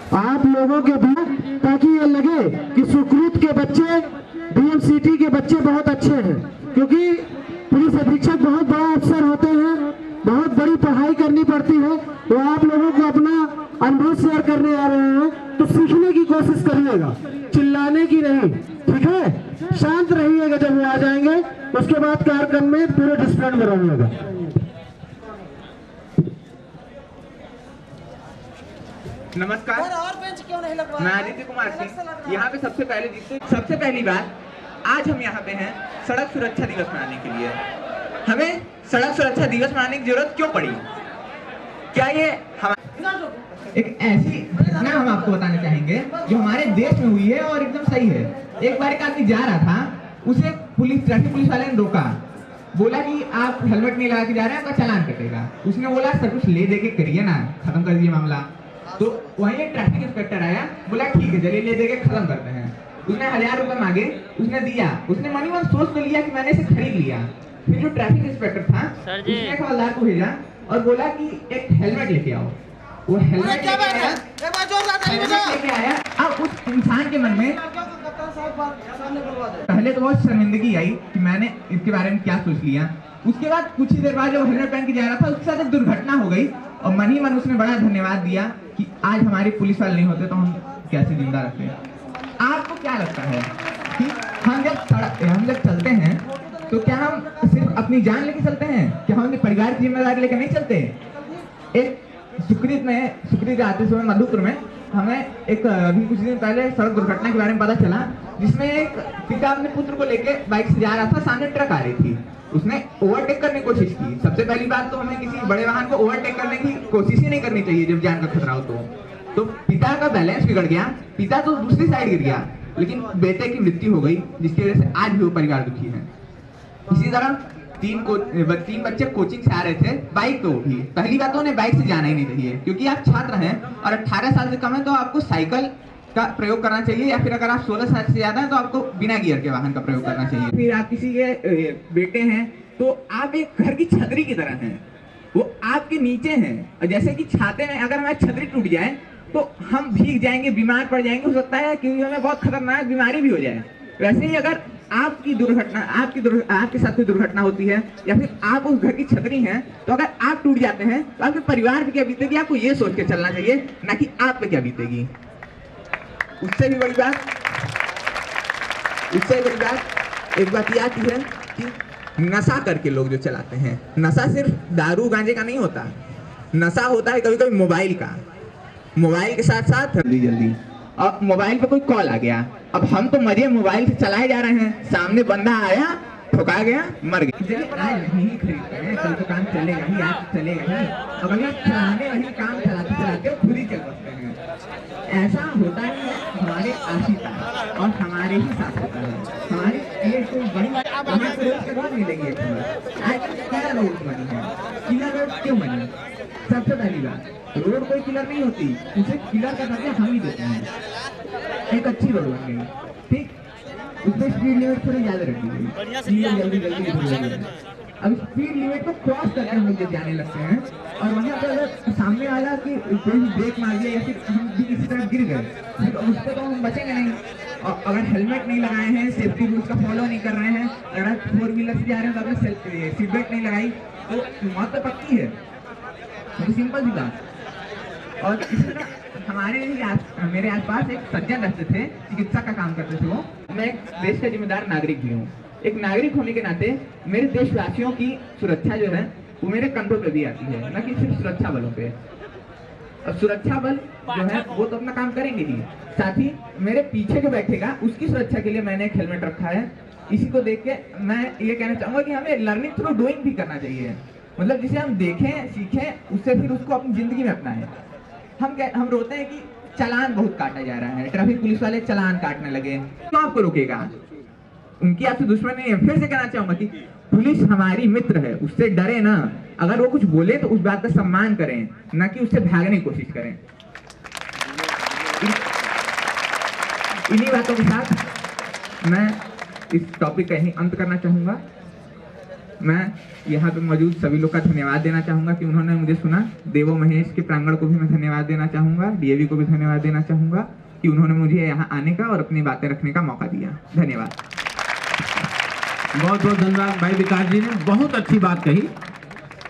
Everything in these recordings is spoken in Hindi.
आप लोगों के भी, ताकि ये लगे कि सुकृत के बच्चे, डीएमसीटी के बच्चे बहुत अच्छे हैं। क्योंकि पुलिस अधीक्षक बहुत बड़ा अफसर होते हैं, बहुत बड़ी पढ़ाई करनी पड़ती है। तो आप लोगों को अपना अनुभव शेयर करने आ रहे हैं, तो सीखने की कोशिश करिएगा, चिल्लाने की नहीं, ठीक है। शांत रहिएगा जब वो आ जाएंगे, उसके बाद कार्यक्रम में पूरे डिसिप्लिन में रहिएगा। नमस्कार, मैं आदित्य कुमार सिंह, यहाँ पे सबसे पहली बार आज हम यहाँ पे हैं सड़क सुरक्षा दिवस मनाने के लिए। हमें सड़क सुरक्षा दिवस मनाने की जरूरत क्यों पड़ी? क्या ये एक ऐसी घटना हम आपको बताना चाहेंगे जो हमारे देश में हुई है और एकदम सही है। एक बार एक आदमी जा रहा था, उसे ट्रैफिक पुलिस वाले ने रोका, बोला कि आप हेलमेट नहीं लगा के जा रहे हैं, आपका चालान कटेगा। उसने बोला सर कुछ ले दे के करिए ना, खत्म कर दीजिए मामला। तो वहीं एक ट्रैफिक इंस्पेक्टर आया, बोला ठीक है चलिए ले दे के खत्म करते हैं। उसने 1000 रुपए मांगे, उसने दिया। उसने मनी मन सोच तो लिया कि मैंने इसे खरीद लिया। फिर जो ट्रैफिक इंस्पेक्टर था उसने हवलदार को भेजा और बोला कि एक हेलमेट लेके आओ। वो हेलमेट लेके आया। अब उस इंसान के मन में पहले तो बहुत शर्मिंदगी आई कि मैंने इसके बारे में क्या सोच लिया। उसके बाद कुछ ही देर बाद जब हेलमेट पहन के जा रहा था, उसके साथ एक दुर्घटना हो गई और मन ही मन उसने बड़ा धन्यवाद दिया कि आज हमारे पुलिस वाले नहीं होते तो हम कैसे जिंदा रहते। आपको क्या लगता है कि हम जब चलते हैं तो क्या हम सिर्फ अपनी जान लेके चलते हैं? क्या हम अपने परिवार की जिम्मेदारी लेकर नहीं चलते? एक सुकृत आते समय मधुपुर में हमें अभी कुछ दिन पहले सड़क दुर्घटना के बारे में पता चला, जिसमें एक पिता अपने पुत्र को लेके बाइक से जा रहा था, सामने ट्रक आ रही थी। उसने ओवरटेक करने की कोशिश की। सबसे पहली बात तो हमें किसी बड़े वाहन को ओवरटेक करने की कोशिश ही नहीं करनी चाहिए जब जान का खतरा हो। तो पिता का बैलेंस बिगड़ गया, पिता तो दूसरी साइड गिर गया, लेकिन बेटे की मृत्यु हो गई, जिसकी वजह से आज भी वो परिवार दुखी है। इसी तरह तीन बच्चे कोचिंग से आ रहे थे, बाइक पे भी। पहली बात तो उन्हें बाइक से जाना ही नहीं चाहिए, क्योंकि आप छात्र हैं और 18 साल से कम है तो आपको साइकिल का प्रयोग करना चाहिए, या फिर अगर आप 16 साल से ज्यादा हैं तो आपको बिना गियर के वाहन का प्रयोग करना चाहिए। फिर आप किसी के बेटे हैं तो आप एक घर की छतरी की तरह हैं, वो आपके नीचे हैं। और जैसे कि छाते में अगर हमारी छतरी टूट जाए तो हम भीग जाएंगे, बीमार पड़ जाएंगे, हो सकता है कि हमें बहुत खतरनाक बीमारी भी हो जाए। वैसे ही अगर आपके साथ कोई दुर्घटना होती है या फिर आप उस घर की छतरी हैं, तो अगर आप टूट जाते हैं तो आपके परिवार पे क्या बीतेगी, आपको ये सोच के चलना चाहिए, ना कि आप पे क्या बीतेगी। उससे भी बड़ी बात एक बात याद है कि नशा करके लोग जो चलाते हैं, नशा सिर्फ दारू गांजे का नहीं होता, नशा होता है कभी कभी मोबाइल का। मोबाइल के साथ साथ जल्दी अब मोबाइल पे कोई कॉल आ गया, अब हम तो मजे मोबाइल से चलाए जा रहे हैं, सामने बंदा आया, ठुका गया, मर गया। आज नहीं खरीदते हैं, कल तो काम चलेगा ही, आज चलेगा ही। अब अगर चलाने वही काम चलाते खुद ही चल सकते हैं। ऐसा होता है हमारे आशिका और हमारे ही साथ होता है। हमारी ये कोई बड़ी रोड मिलेगी आज क्या रोड बनी है, किलर रोड क्यों बनी? सबसे पहली बात, रोड कोई किलर नहीं होती, उसे किलर का दर्जा हम ही देते हैं। एक अच्छी रोड बन गई, ठीक, उसमें स्पीड लिमिट थोड़ी ज्यादा रखी गई, जल्दी। अब स्पीड लिमिट को क्रॉस करके हम लोग जाने लगते हैं और वहाँ पर अगर सामने वाला कि कोई ब्रेक मार दिया या फिर हम भी किसी तरह गिर गए तो उसको तो हम बचेंगे नहीं। और अगर हेलमेट नहीं लगाए हैं, सेफ्टी रूल्स का फॉलो नहीं कर रहे हैं, अगर आप 4 व्हीलर से जा रहे हैं तो आपने सीट बेल्ट नहीं लगाई तो मौत तो पक्की है। तो सिंपल सी बात। और इसी तरह मेरे आसपास एक सज्जन रहते थे, चिकित्सा का काम करते थे वो। मैं एक देश का जिम्मेदार नागरिक भी हूँ। एक नागरिक होने के नाते मेरे देशवासियों की सुरक्षा जो है वो मेरे कंधों पे भी आती है, न कि सिर्फ सुरक्षा बलों पे। और सुरक्षा बल जो है वो तो अपना काम करेंगे ही, साथ ही मेरे पीछे जो बैठेगा उसकी सुरक्षा के लिए मैंने एक हेलमेट रखा है। इसी को देख के मैं ये कहना चाहूंगा कि हमें लर्निंग थ्रू डूइंग भी करना चाहिए, मतलब जिसे हम देखें, सीखें, उससे फिर उसको अपनी जिंदगी में अपनाएं। हम रोते हैं कि चालान बहुत काटा जा रहा है, ट्रैफिक पुलिस वाले चालान काटने लगे, तो आपको रोकेगा? उनकी आपसे दुश्मनी नहीं है। फिर से कहना चाहूंगा कि पुलिस हमारी मित्र है, उससे डरे ना। अगर वो कुछ बोले तो उस बात का सम्मान करें, ना कि उससे भागने की कोशिश करें। इन्हीं बातों के साथ मैं इस टॉपिक का यहीं अंत करना चाहूंगा। मैं यहाँ पे मौजूद सभी लोग का धन्यवाद देना चाहूँगा कि उन्होंने मुझे सुना। देवो महेश के प्रांगण को भी मैं धन्यवाद देना चाहूँगा, डीएवी को भी धन्यवाद देना चाहूँगा कि उन्होंने मुझे यहाँ आने का और अपनी बातें रखने का मौका दिया। धन्यवाद। बहुत बहुत धन्यवाद भाई विकास जी ने बहुत अच्छी बात कही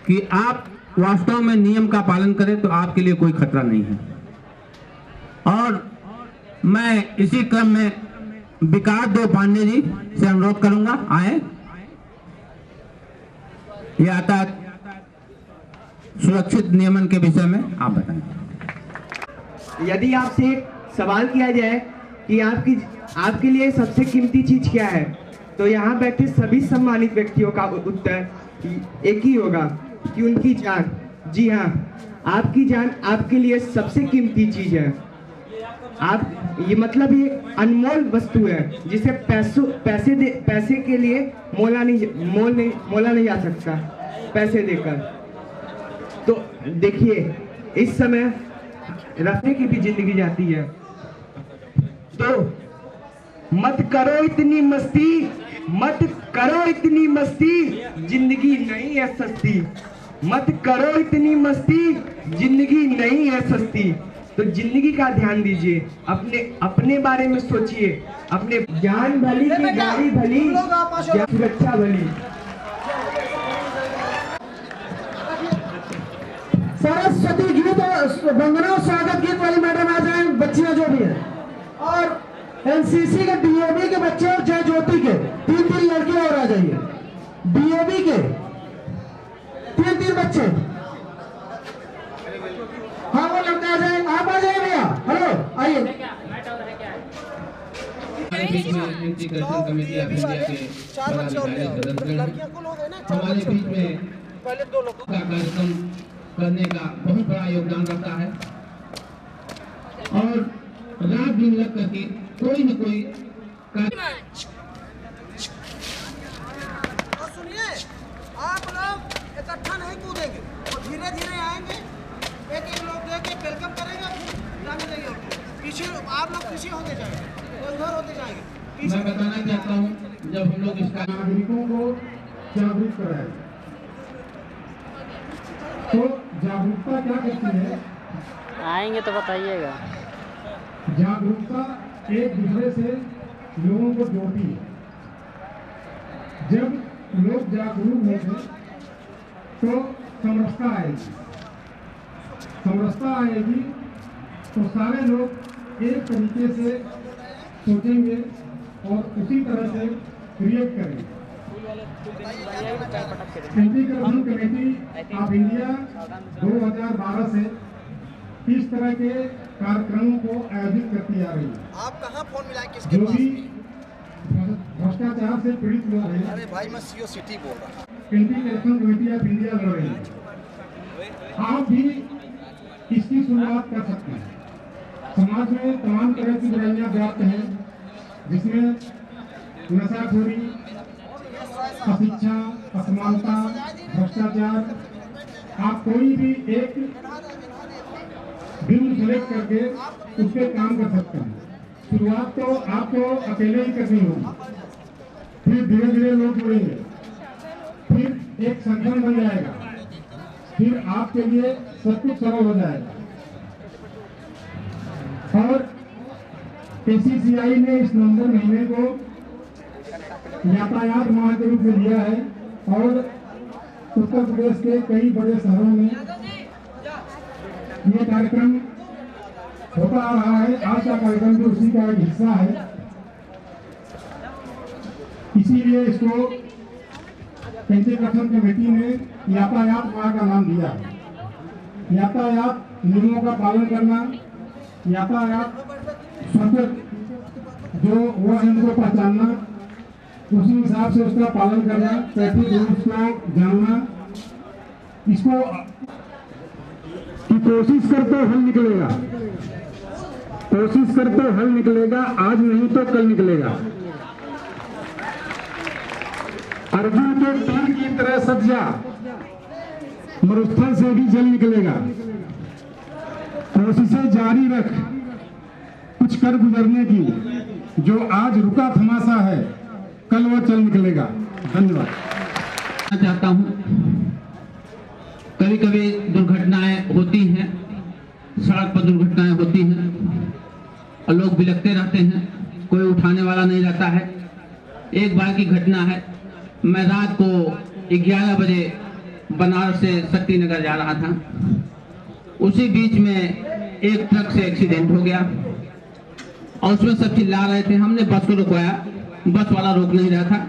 कि आप वास्तव में नियम का पालन करें तो आपके लिए कोई खतरा नहीं है। और मैं इसी क्रम में विकास देव पांडे जी से अनुरोध करूंगा, आए। यातायात सुरक्षित नियमन के विषय में आप बताएं। यदि आपसे एक सवाल किया जाए कि आपके लिए सबसे कीमती चीज क्या है, तो यहाँ बैठे सभी सम्मानित व्यक्तियों का उत्तर एक ही होगा कि उनकी जान। जी हाँ, आपकी जान आपके लिए सबसे कीमती चीज है। ये मतलब ये अनमोल वस्तु है जिसे पैसे के लिए मोला नहीं जा सकता पैसे देकर। तो देखिए, इस समय रखने की भी जिंदगी जाती है, तो मत करो इतनी मस्ती, जिंदगी नहीं है सस्ती। मत करो इतनी मस्ती, जिंदगी नहीं है सस्ती। तो जिंदगी का ध्यान दीजिए, अपने बारे में सोचिए, अपने जान भली की गाड़ी भली, सुरक्षा भली। सरस्वती गीत वंदना स्वागत गीत वाली मैडम आ जाए, बच्चियां जो भी है, और एनसीसी के डीएवी के बच्चे और जय ज्योति के 3 लड़के और आ जाइए। डीएवी के 3 बच्चे, हाँ वो लड़का आ जाए, आप आ जाइए भैया। हेलो, आइए। हमारे बीच में कार्यक्रम करने का बहुत बड़ा योगदान रहता है और रात दिन लग करके कोई न कोई सुनिए, आप लोग इकट्ठा नहीं कूदेंगे, वो धीरे धीरे आएंगे, एक लोग देके वेलकम करेंगे, मिलेंगे। पीछे आप लोग पीछे होते जाएंगे, उधर होते जाएंगे। मैं बताना चाहता हूँ, जब हम लोग इसका नागरिकों को जागरूक कराए, तो जागरूकता क्या कहती है? आएंगे तो बताइएगा। जागरूकता एक दूसरे से लोगों को जोड़ती है। जब लोग जागरूक होंगे तो समरसता आएगी, तो सारे लोग एक तरीके से सोचेंगे और उसी तरह से क्रिएट करेंगे। Anti corruption committee of India 2012 से इस तरह के कार्यक्रमों को आयोजित करती आ रही है। आप कहाँ फोन मिलाएं, किसके जो पास? भी भ्रष्टाचार से पीड़ित लोग हैं, अरे भाई, मैं सीओ सिटी बोल रहा हूँ। Anti corruption committee of India लड़ रही है। आप भी इसकी शुरुआत कर सकते हैं। समाज में तमाम तरह की बुराइयां व्याप्त हैं, जिसमें नशाखोरी, अशिक्षा, असमानता, भ्रष्टाचार। आप कोई भी एक बिंदु सेलेक्ट करके उस पर काम कर सकते हैं। शुरुआत तो आपको अकेले ही करनी होगी, फिर धीरे धीरे लोग जुड़ेंगे, फिर एक संगठन बन जाएगा, फिर आपके लिए सब कुछ सरल हो जाएगा। और केसीसीआई ने इस नवंबर महीने को यातायात माह के रूप में लिया है और उत्तर प्रदेश के कई बड़े शहरों में ये कार्यक्रम होता आ रहा है। आज का कार्यक्रम भी उसी का एक हिस्सा है, इसीलिए इसको एंटी करप्शन कमेटी ने यातायात माह का नाम दिया है। यातायात नियमों का पालन करना, यातायात सतत जो वो है उनको पहचानना, उसी हिसाब से उसका पालन करना, ट्रैफिक रूल्स को जानना, इसको कि कोशिश कर तो हल निकलेगा, कोशिश कर तो हल निकलेगा, आज नहीं तो कल निकलेगा। अर्जुन के तीर की तरह सज जा, मरुस्थल से भी जल निकलेगा। कोशिशें जारी रख कुछ कर गुजरने की, जो आज रुका थमासा है कल वो चल निकलेगा। धन्यवाद। चाहता हूँ, कभी कभी दुर्घटनाएं होती हैं, सड़क पर दुर्घटनाएं होती हैं और लोग बिलखते रहते हैं, कोई उठाने वाला नहीं रहता है। एक बार की घटना है, मैं रात को 11 बजे बनारस से शक्ति नगर जा रहा था। उसी बीच में एक ट्रक से एक्सीडेंट हो गया और उसमें सब चिल्ला रहे थे। हमने बस को रुकवाया, बस वाला रोक नहीं रहा था,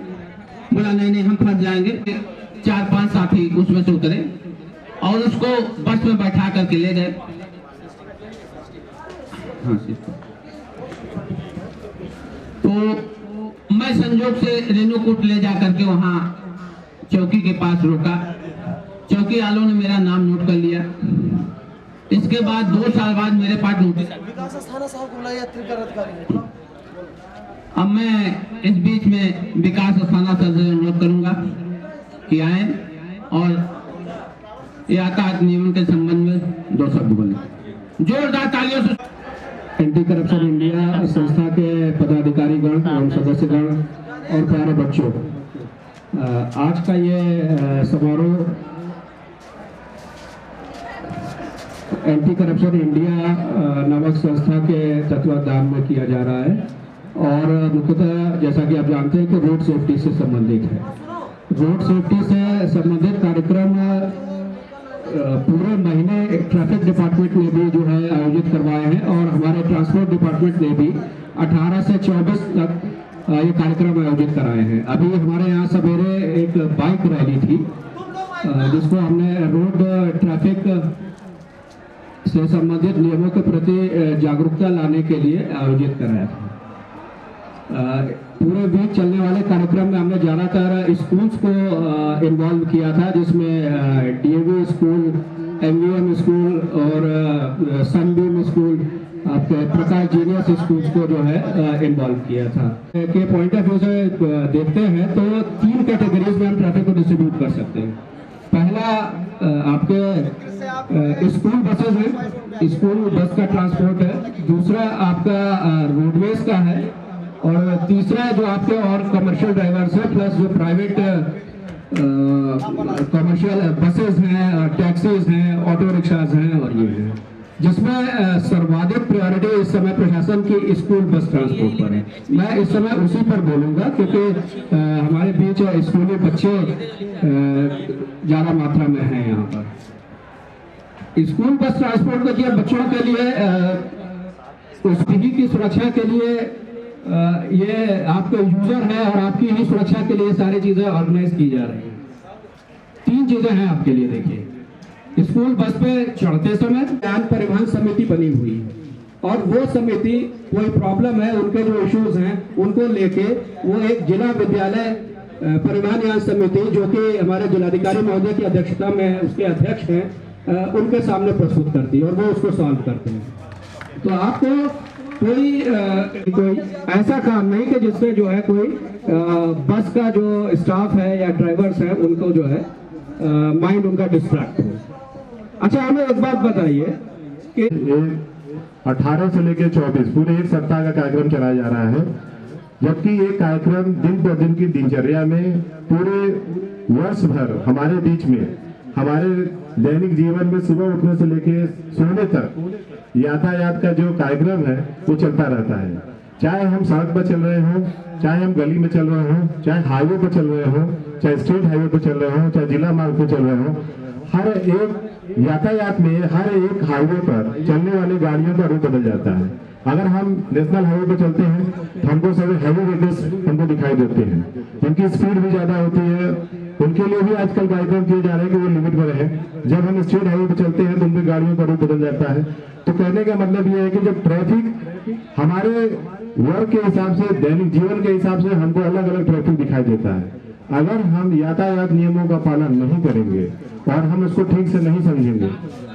बोला नहीं हम फंस जाएंगे। 4-5 साथी उसमें से उतरे और उसको बस में बैठा करके ले गए। तो मैं संजोग से रेणुकूट ले जा करके वहां चौकी के पास रोका। चौकी वालों ने मेरा नाम नोट कर लिया। इसके बाद 2 साल बाद मेरे पास नोटिस। अब मैं इस बीच में विकास अस्थाना सर से अनुरोध करूंगा कि आए और यातायात नियमन के संबंध में 2 शब्द बोले। जोरदार तालियों से। एंटी करप्शन इंडिया संस्था के पदाधिकारीगण एवं सदस्यगण और प्यारे बच्चों, आज का ये समारोह एंटी करप्शन इंडिया नामक संस्था के तत्वाधान में किया जा रहा है और मुख्यतः जैसा कि आप जानते हैं कि रोड सेफ्टी से संबंधित है। रोड सेफ्टी से संबंधित कार्यक्रम पूरे महीने ट्रैफिक डिपार्टमेंट ने भी जो है आयोजित करवाए हैं और हमारे ट्रांसपोर्ट डिपार्टमेंट ने भी 18 से 24 तक ये कार्यक्रम आयोजित कराए हैं। अभी हमारे यहाँ सवेरे एक बाइक रैली थी जिसको हमने रोड ट्रैफिक से संबंधित नियमों के प्रति जागरूकता लाने के लिए आयोजित कराया था। पूरे वीक चलने वाले कार्यक्रम में हमने ज़्यादातर स्कूल्स को इन्वॉल्व किया था, जिसमें डीएवी स्कूल, एमवीएम स्कूल और सनबीम स्कूल, आपके प्रकाश जीनियस स्कूल्स को जो है इन्वॉल्व किया था। के पॉइंट ऑफ व्यू से देखते हैं तो 3 कैटेगरीज में हम ट्रैफिक को डिस्ट्रीब्यूट कर सकते हैं। पहला आपके स्कूल बसेज है, स्कूल बस का ट्रांसपोर्ट है। दूसरा आपका रोडवेज का है और तीसरा जो आपके और कमर्शियल ड्राइवर्स हैं प्लस जो प्राइवेट कमर्शियल बसेज हैं, टैक्सीज हैं, ऑटो रिक्शाज हैं और ये हैं, जिसमें सर्वाधिक प्रायोरिटी इस समय प्रशासन की स्कूल बस ट्रांसपोर्ट पर है। मैं इस समय उसी पर बोलूँगा क्योंकि हमारे बीच स्कूली बच्चे ज़्यादा मात्रा में हैं यहाँ पर। स्कूल बस ट्रांसपोर्ट को किया बच्चों के लिए, उसकी की सुरक्षा के लिए ये आपके यूजर है और आपकी ही सुरक्षा के लिए सारी चीज़ें ऑर्गेनाइज की जा रही हैं। 3 चीज़ें हैं आपके लिए। देखिए, स्कूल बस पे चढ़ते समय ज्ञान परिवहन समिति बनी हुई है और वो समिति कोई प्रॉब्लम है, उनके जो इश्यूज हैं उनको लेके वो एक जिला विद्यालय परिवहन यान समिति जो कि हमारे जिलाधिकारी महोदय की अध्यक्षता में उसके अध्यक्ष हैं, उनके सामने प्रस्तुत करती है और वो उसको सॉल्व करते हैं। तो आपको कोई ऐसा काम नहीं कि जिससे जो है कोई बस का जो स्टाफ है या ड्राइवर्स है उनको जो है माइंड उनका डिस्ट्रैक्ट हो। अच्छा, हमें एक बात बताइए कि 18 से लेकर 24 पूरे 1 सप्ताह का कार्यक्रम चलाया जा रहा है, जबकि ये कार्यक्रम दिन प्रतिदिन की दिनचर्या में पूरे वर्ष भर हमारे बीच में, हमारे दैनिक जीवन में सुबह उठने से लेकर सोने तक यातायात का जो कार्यक्रम है वो चलता रहता है। चाहे हम सड़क पर चल रहे हों, चाहे हम गली में चल रहे हों, चाहे हाईवे पर चल रहे हों, चाहे स्टेट हाईवे पर चल रहे हों, चाहे जिला मार्ग पर चल रहे हों, हर एक यातायात में हर एक हाईवे पर चलने वाली गाड़ियों का रूप बदल जाता है। अगर हम नेशनल हाईवे पर चलते हैं तो हमको सभी हैवी व्हीकल्स हमको दिखाई देते हैं, उनकी स्पीड भी ज्यादा होती है। उनके लिए भी आजकल कार्यक्रम किए जा रहे हैं कि वो लिमिट में रहे। जब हम स्टेट हाईवे पर चलते हैं तो उनकी गाड़ियों का रूप बदल जाता है। तो कहने का मतलब ये है कि जब ट्रैफिक हमारे वर्क के हिसाब से, दैनिक जीवन के हिसाब से हमको अलग अलग ट्रैफिक दिखाई देता है। अगर हम यातायात नियमों का पालन नहीं करेंगे और हम इसको ठीक से नहीं समझेंगे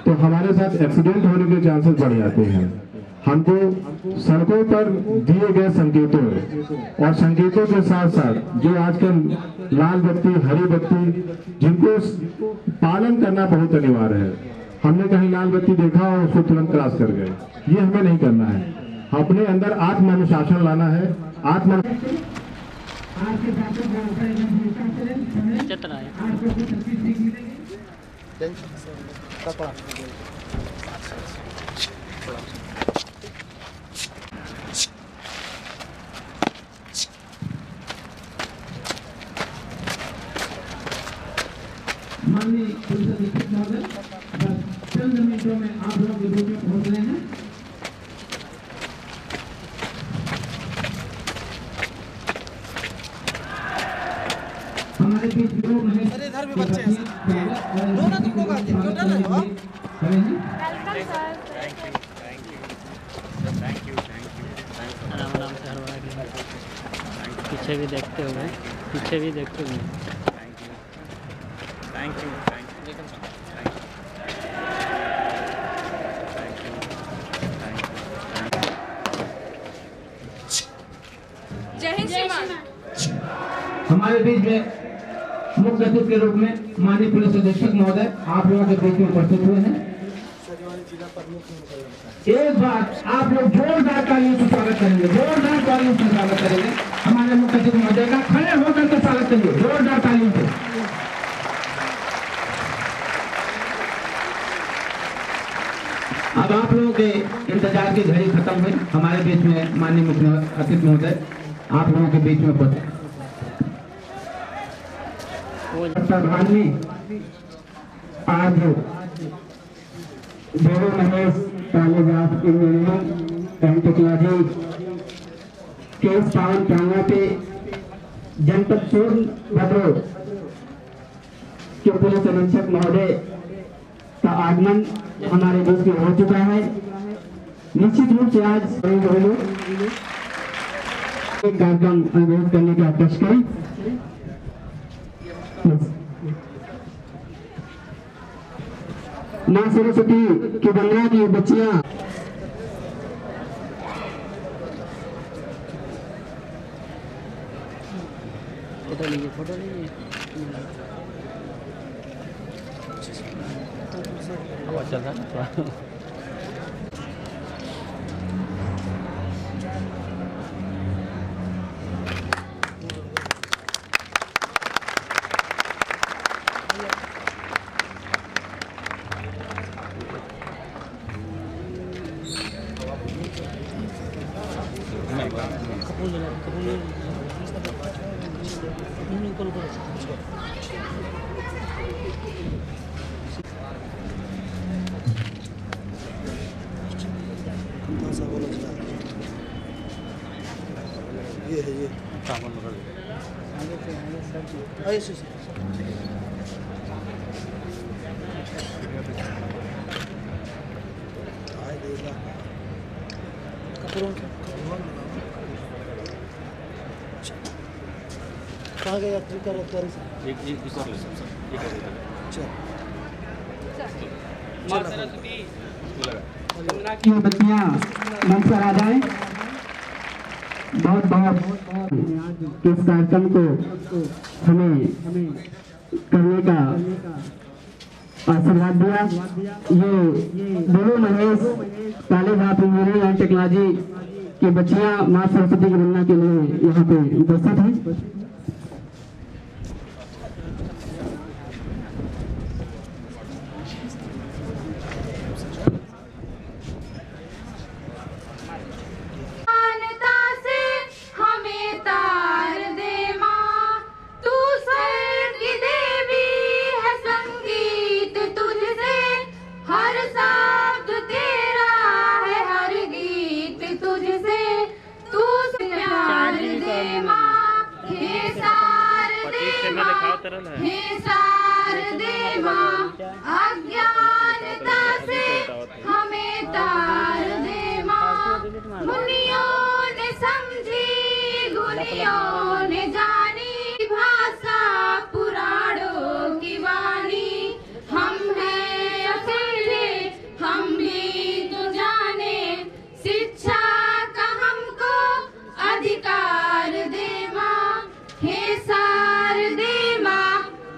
तो हमारे साथ एक्सीडेंट होने के चांसेस बढ़ जाते हैं। हमको सड़कों पर दिए गए संकेतों और संकेतों के साथ साथ जो आजकल लाल बत्ती, हरी बत्ती, जिनको पालन करना बहुत अनिवार्य है। हमने कहीं लाल बत्ती देखा और उसको तुरंत क्रॉस कर गए, ये हमें नहीं करना है। अपने अंदर आत्म अनुशासन लाना है। चतरा है। माननीय पुलिस अधीक्षक महोदय, बस चंद मिनटों में आप लोग के बीच में पहुंच रहे हैं। हमारे बीच लोग हैं। अरे इधर भी बच्चे हैं सर। दो ना तुम लोग आके छोटा ना हो। आराम आराम से हरवा के पीछे भी देखते हुए, पीछे भी देखते हुए। जय हिंद श्रीमान। हमारे बीच में मुख्य अतिथि के रूप में माननीय पुलिस अधीक्षक महोदय आप लोगों के बीच में उपस्थित हुए हैं। एक बार आप लोग जोरदार तालियों से स्वागत करेंगे, जोरदार तालियों से स्वागत करेंगे हमारे मुख्य अतिथि महोदय का। खड़े होकर के स्वागत करिए जोरदार तालियों से। अब आप लोगों के इंतजार की घड़ी खत्म हुई। हमारे बीच में माननीय मुख्य अतिथि महोदय आप लोगों के बीच में पहुंचे। आज बेरो Mahesh college of engineering and technology के इस पावन प्रांगण पे जनपद सोनभद्र के पुलिस अधीक्षक महोदय का आगमन हमारे बीच में हो चुका है। निश्चित रूप से आज एक कार्यक्रम अनुरोध करने का अध्यक्ष करें। माँ सरस्वती की वंदना की बच्चियां फोटो लीजिए, फोटो लीजिए। चल रहा है थोड़ा। ये है ये ऐसे कहाँ गया यात्री का रफ्तारी से बच्चियां मंच पर आ जाए। बहुत बहुत इस कार्यक्रम को हमें करने का आशीर्वाद दिया। ये बेरो Mahesh college of engineering and technology की बच्चियां माँ सरस्वती की वंदना के लिए यहाँ पे उपस्थित हैं। हे शारदे माँ, अज्ञानता से हमें तार दे माँ। मुनियों ने समझी, गुनियों ने जानी, भाषा पुराणों की वाणी। हम हैं अकेले, हम भी तो जाने, शिक्षा का हमको अधिकार दे माँ। हे शारदे माँ,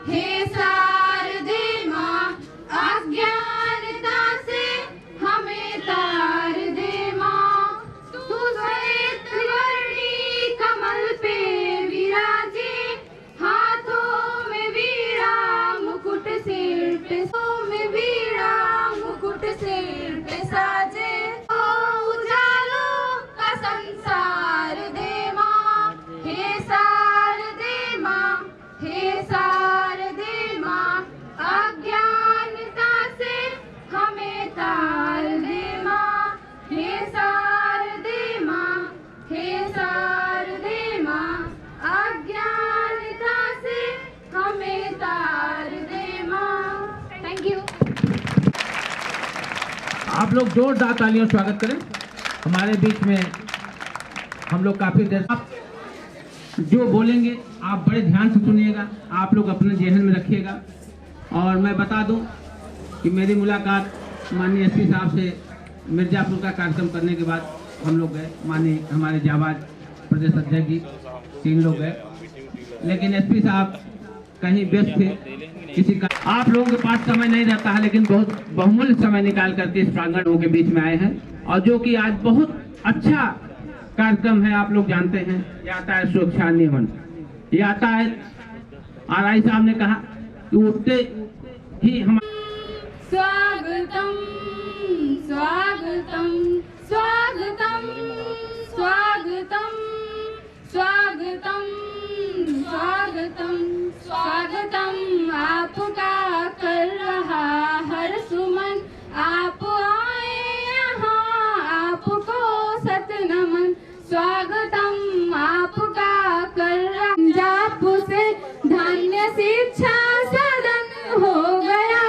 हे शारदे माँ, लोग जोरदार तालियों से स्वागत करें। हमारे बीच में हम लोग काफ़ी देर, आप जो बोलेंगे आप बड़े ध्यान से सुनिएगा, आप लोग अपने जेहन में रखिएगा। और मैं बता दूं कि मेरी मुलाकात माननीय एसपी साहब से मिर्ज़ापुर का कार्यक्रम करने के बाद हम लोग गए, माननीय हमारे जाबाज प्रदेश अध्यक्ष जी 3 लोग गए, लेकिन एसपी साहब कहीं व्यस्त थे किसी का। आप लोगों के पास समय नहीं रहता है, लेकिन बहुत बहुमूल्य समय निकाल करके इस प्रांगण के बीच में आए हैं, और जो कि आज बहुत अच्छा कार्यक्रम है। आप लोग जानते हैं यातायात सुरक्षा नियमन, यातायात आरआई साहब ने कहा कि उठते ही हम स्वागतम स्वागतम स्वागतम स्वागतम स्वागतम स्वागतम स्वागतम आपका कर रहा हर सुमन, आप आए यहाँ आपको सत नमन। स्वागतम आपका कर रहा पंजाब से धन्य शिक्षा सदन हो गया,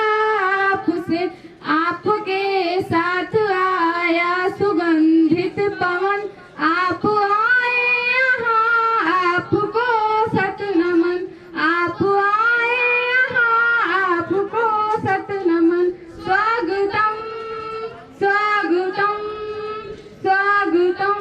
आपसे आपके साथ आया सुगंधित पवन, आप आए यहाँ आपको सत नमन, आप आए यहाँ आपको सत नमन। स्वागतम स्वागतम स्वागतम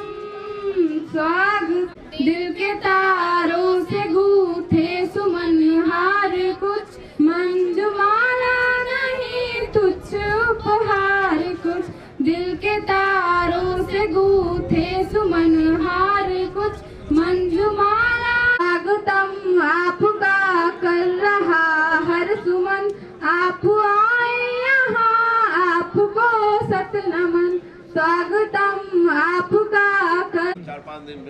स्वागत। दिल के तारों से गूथे सुमन हार कुछ, मंजुमाला नहीं तुच्छ उपहार कुछ। दिल के तारों से गूथे सुमन हार कुछ, मंजुमाला। स्वागतम आपका कर रहा हर सुमन, आप आए यहाँ आपको सत नमन। स्वागतम आपका कर।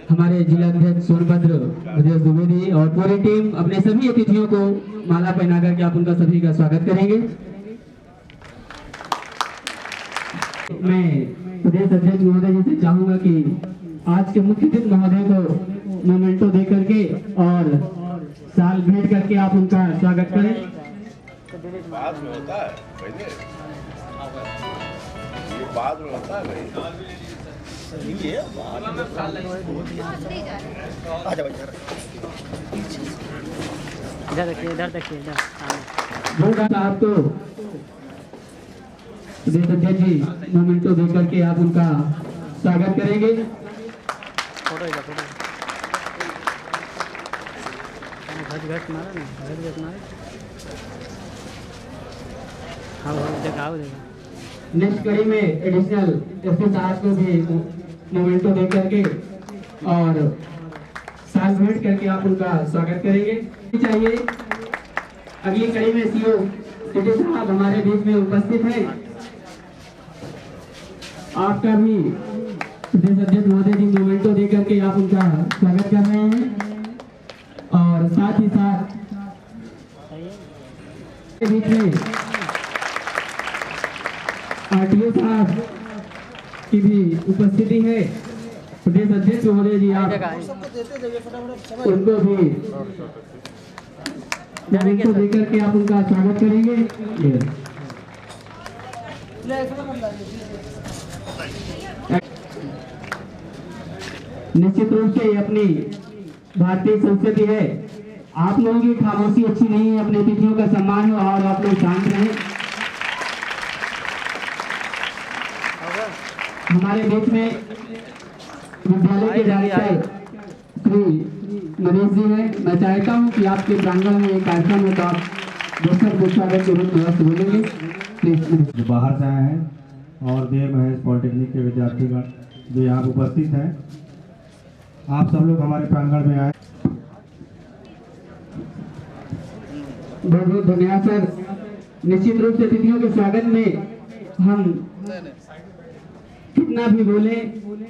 हमारे जिला अध्यक्ष सोनभद्र ब्रजेश द्विवेदी और पूरी टीम अपने सभी अतिथियों को माला पहना करके आप उनका सभी का स्वागत करेंगे। मैं प्रदेश अध्यक्ष महोदय जी से चाहूंगा कि आज के मुख्य अतिथि महोदय को मोमेंटो दे करके और साल भेंट करके आप उनका स्वागत करें। बाद में होता है पहले, ये बाद में होता है भाई। ये इधर देखिए, इधर देखिए, इधर साहब को प्रदेश अध्यक्ष जी मोमेंटो दे करके आप उनका स्वागत करेंगे। फोटो इधर, फोटो घट मारा ना, घट मारा। हाँ देखा देखा। नेक्स्ट कड़ी में एडिशनल एसपी साहब को भी मोमेंटो दे करके और साल भेंट करके आप उनका स्वागत करेंगे। चाहिए अगली कड़ी में सीओ सिटी साहब हमारे बीच में उपस्थित हैं। आपका भी प्रदेश अध्यक्ष महोदय जी मोमेंटो दे करके आप उनका स्वागत कर रहे हैं, और साथ ही साथ के बीच में आरटीओ साहब की भी उपस्थिति है। प्रदेश अध्यक्ष महोदय जी आप उनको भी मोमेंटो देकर के आप उनका स्वागत करेंगे। निश्चित रूप से अपनी भारतीय संस्कृति है, आप लोगों की खामोशी अच्छी नहीं है, अपने अतिथियों का सम्मान हो और आप लोग शांत रहें। हमारे बीच में विद्यालय के डायरेक्टर श्री मनीष जी हैं। मैं चाहता हूं कि आपके प्रांगण में एक कार्यक्रम है तो आप दोस्तों स्वागत के रूप में बोलेंगे प्लीज। जो बाहर से आए हैं और देव महेश पॉलिटेक्निक के विद्यार्थीगण जो यहाँ उपस्थित हैं, आप सब लोग हमारे प्रांगण में आए। बहुत बहुत धन्यवाद सर। निश्चित रूप से अतिथियों के स्वागत में हम कितना भी बोले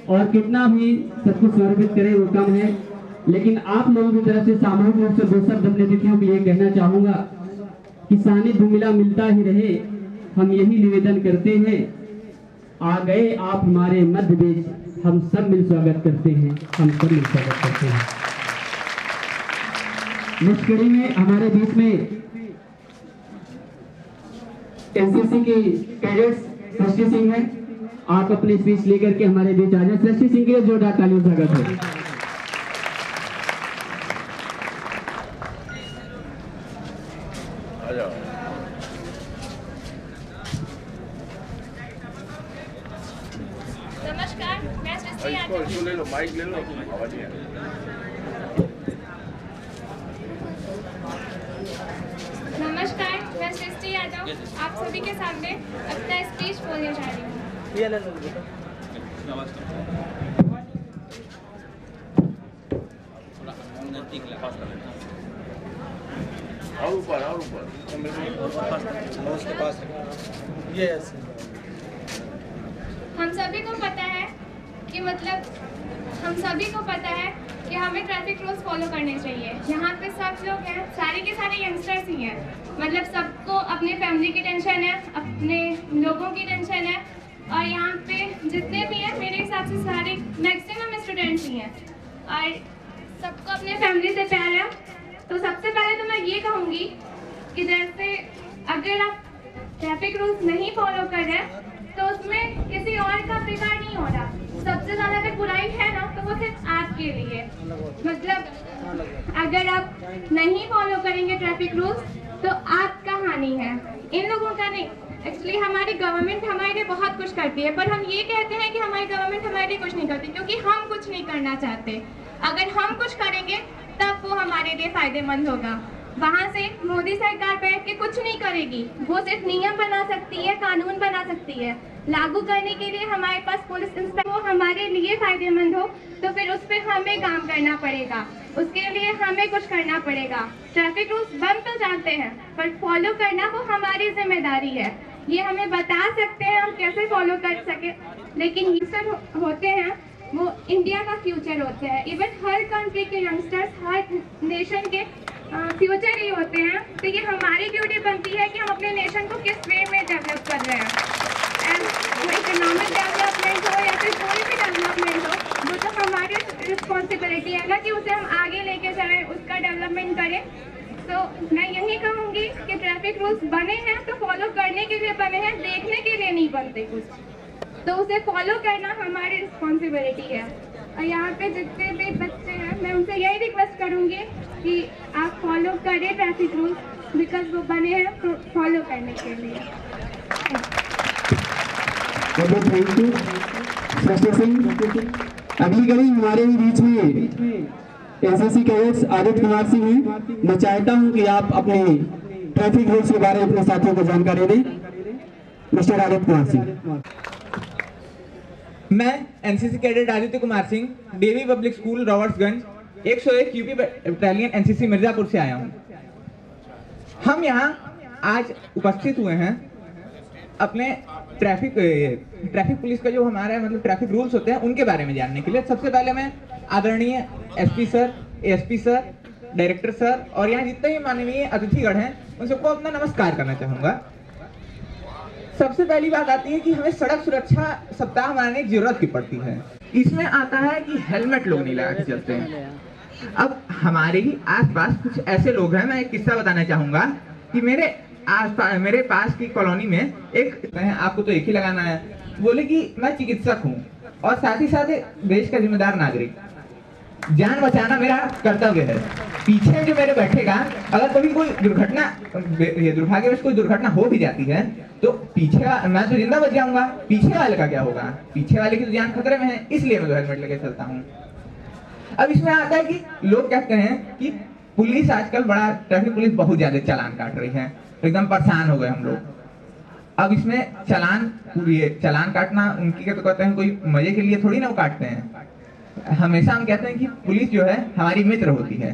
और कितना भी सब कुछ समर्पित करें वो कम है, लेकिन आप लोगों की तरफ से सामूहिक रूप से दो शब्द अपने अतिथियों को ये कहना चाहूंगा कि सानिध्य मिला मिलता ही रहे, हम यही निवेदन करते हैं। आ गए आप हमारे मध्य बीच, हम सब मिल स्वागत करते हैं, हम सब मिल स्वागत करते हैं। नेक्स्ट कड़ी में हमारे बीच में एनसीसी की कैडेट्स सृष्टि सिंह है, आप अपने स्पीच लेकर के हमारे बीच आ जाए। सृष्टि सिंह के लिए जोरदार तालियों से स्वागत है। नमस्कार, मैं सृष्टि यादव। ले लो, माइक ले लो, आवाज नहीं आ रही। नमस्कार, मैं सृष्टि यादव आप सभी के सामने अपना स्पीच बोलने जा रही हूँ। और ऊपर हम सभी को पता है कि हम सभी को पता है कि हमें ट्रैफिक रूल्स फॉलो करने चाहिए। यहाँ पे सब लोग हैं, सारे के सारे यंगस्टर्स ही हैं, मतलब सबको अपने फैमिली की टेंशन है, अपने लोगों की टेंशन है, और यहाँ पे जितने भी हैं मेरे हिसाब से सारे मैक्सिमम स्टूडेंट्स ही हैं और सबको अपने फैमिली से प्यार है। तो सबसे पहले तो मैं ये कहूँगी कि जैसे अगर आप ट्रैफिक रूल्स नहीं फॉलो कर रहे तो उसमें किसी और का बिगाड़ नहीं हो रहा। सबसे ज़्यादा अगर बुराई है ना तो वो सिर्फ आपके लिए, मतलब अगर आप नहीं फॉलो करेंगे ट्रैफिक रूल्स तो आपका हानि है, इन लोगों का नहीं। एक्चुअली हमारी गवर्नमेंट हमारे लिए बहुत कुछ करती है, पर हम ये कहते हैं कि हमारी गवर्नमेंट हमारे लिए कुछ नहीं करती क्योंकि हम कुछ नहीं करना चाहते। अगर हम कुछ करेंगे तब वो हमारे लिए फायदेमंद होगा। वहाँ से मोदी सरकार बैठ के कुछ नहीं करेगी, वो सिर्फ नियम बना सकती है, कानून बना सकती है। लागू करने के लिए हमारे पास पुलिस इंस्पेक्टर हो, हमारे लिए फायदेमंद हो, तो फिर उस पर हमें काम करना पड़ेगा, उसके लिए हमें कुछ करना पड़ेगा। ट्रैफिक रूल्स बन तो जानते हैं पर फॉलो करना वो हमारी जिम्मेदारी है। ये हमें बता सकते हैं हम कैसे फॉलो कर सके, लेकिन यंगस्टर होते हैं वो इंडिया का फ्यूचर होते हैं। इवन हर कंट्री के यंगस्टर्स, हर नेशन के फ्यूचर ही होते हैं। तो ये हमारी ड्यूटी बनती है कि हम अपने नेशन को किस वे में डेवलप कर रहे हैं। इकोनॉमिक डेवलपमेंट हो या फिर कोई भी डेवलपमेंट हो, वो तो हमारी रिस्पॉन्सिबिलिटी है ना कि उसे हम आगे लेके जाएं, उसका डेवलपमेंट करें। तो मैं यही कहूँगी कि ट्रैफिक रूल्स बने हैं तो फॉलो करने के लिए बने हैं, देखने के लिए नहीं बनते कुछ, तो उसे फॉलो करना हमारी रिस्पॉन्सिबिलिटी है। और यहाँ पे जितने भी बच्चे हैं मैं उनसे यही रिक्वेस्ट करूँगी कि आप फॉलो करें ट्रैफिक रूल्स, बिकॉज वो बने हैं तो फॉलो करने के लिए। थैंक यू सृष्टि सिंह। अगली कड़ी हमारे बीच में एसएससी कैडेट्स आदित्य कुमार सिंह हैं। मैं चाहता हूं कि आप अपने ट्रैफिक रूल्स के बारे में अपने साथियों को जानकारी दें। मिस्टर आदित्य कुमार सिंह। मैं NCC cadet Aditya Kumar Singh, DV public school Robertsganj 101 UP battalion NCC Mirzapur से आया हूं। हम यहां आज उपस्थित हुए हैं अपने ट्रैफिक पुलिस का जो हमारा मतलब ट्रैफिक रूल्स होते हैं उनके बारे में जानने के लिए। सबसे पहले मैं आदरणीय SP sir, ASP sir, director sir और यहाँ जितने भी माननीय अतिथिगण हैं उन सबको अपना नमस्कार करना चाहूँगा। सबसे पहली बात आती है कि हमें सड़क सुरक्षा सप्ताह मनाने की जरूरत की पड़ती है। इसमें आता है कि हेलमेट लोग नहीं लगा के चलते हैं। अब हमारे ही आसपास कुछ ऐसे लोग हैं, मैं एक किस्सा बताना चाहूँगा कि मेरे पास की कॉलोनी में एक, आपको तो एक ही लगाना है, बोले कि मैं चिकित्सक हूँ और साथ ही साथ देश का जिम्मेदार नागरिक, जान बचाना मेरा कर्तव्य है। पीछे जो मेरे बैठेगा, अगर कभी कोई दुर्घटना, दुर्भाग्यवश कोई दुर्घटना हो भी जाती है तो पीछे मैं तो जिंदा बच जाऊंगा, पीछे वाले का क्या होगा? पीछे वाले की तो जान खतरे में है, इसलिए मैं हेलमेट लेके चलता हूँ। अब इसमें आता है कि लोग कहते हैं कि पुलिस आजकल बड़ा, ट्रैफिक पुलिस बहुत ज्यादा चालान काट रही है, एकदम परेशान हो गए हम लोग। अब इसमें चालान काटना उनकी तो कहते हैं कोई मजे के लिए थोड़ी ना वो काटते हैं। हमेशा हम कहते हैं कि पुलिस जो है हमारी मित्र होती है।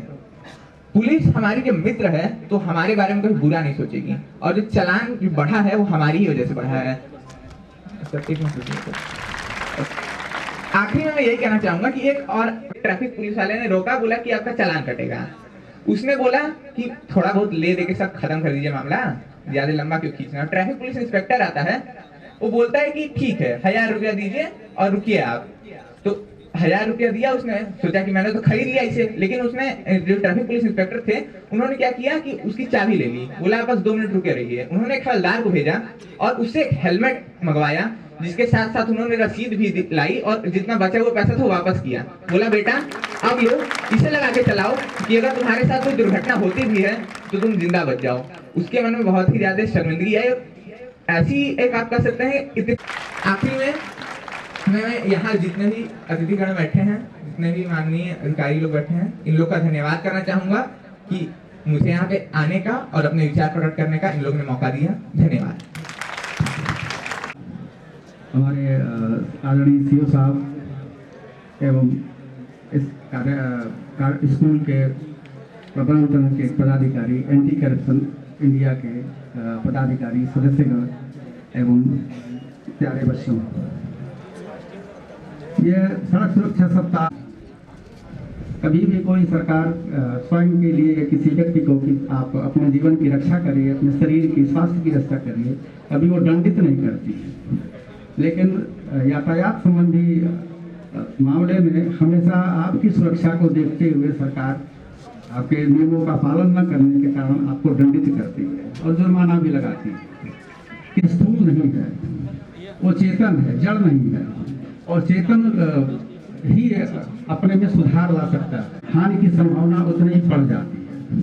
पुलिस हमारी जो मित्र है तो हमारे बारे में कोई बुरा नहीं सोचेगी, और जो चालान जो बढ़ा है वो हमारी ही वजह से बढ़ा है। आखिरी में मैं यही कहना चाहूंगा कि एक और ट्रैफिक पुलिस वाले ने रोका, बोला कि आपका चालान कटेगा। उसने बोला कि थोड़ा बहुत ले दे के सब खत्म कर दीजिए मामला, ज्यादा लंबा क्यों खींचना। ट्रैफिक पुलिस इंस्पेक्टर आता है, वो बोलता है कि ठीक है 1000 रुपया दीजिए और रुकिए आप। तो 1000 रुपया दिया, उसने सोचा कि मैंने तो खरीद लिया इसे, लेकिन उसने जो ट्रैफिक पुलिस इंस्पेक्टर थे उन्होंने क्या किया कि उसकी चाबी ले ली, बोला बस 2 मिनट रुके रहिए। उन्होंने एक हवलदार को भेजा और उससे एक हेलमेट मंगवाया जिसके साथ साथ उन्होंने रसीद भी दिलाई और जितना बचा हुआ पैसा था वापस किया। बोला बेटा अब लो इसे लगा के चलाओ कि अगर तुम्हारे साथ कोई दुर्घटना होती भी है तो तुम जिंदा बच जाओ। उसके मन में बहुत ही ज्यादा शर्मिंदगी है। ऐसी एक आप कह सकते हैं। आखिर में मैं यहाँ जितने भी अतिथिगण बैठे हैं, जितने भी माननीय अधिकारी लोग बैठे हैं, इन लोग का धन्यवाद करना चाहूंगा कि मुझे यहाँ पे आने का और अपने विचार प्रकट करने का इन लोगों ने मौका दिया। धन्यवाद। हमारे आदरणीय सीओ साहब एवं इस स्कूल के प्रबंधन के पदाधिकारी, एंटी करप्शन इंडिया के पदाधिकारी, सदस्यगण एवं प्यारे बच्चों, ये सड़क सुरक्षा सप्ताह कभी भी कोई सरकार स्वयं के लिए किसी व्यक्ति को कि आप अपने जीवन की रक्षा करिए, अपने शरीर की स्वास्थ्य की रक्षा करिए, कभी वो दंडित नहीं करती है। लेकिन यातायात संबंधी मामले में हमेशा आपकी सुरक्षा को देखते हुए सरकार आपके नियमों का पालन न करने के कारण आपको दंडित करती है और जुर्माना भी लगाती है। कि स्थूल नहीं है, वो चेतन है, जड़ नहीं है, और चेतन ही अपने में सुधार ला सकता है। हानि की संभावना उतनी ही बढ़ जाती है।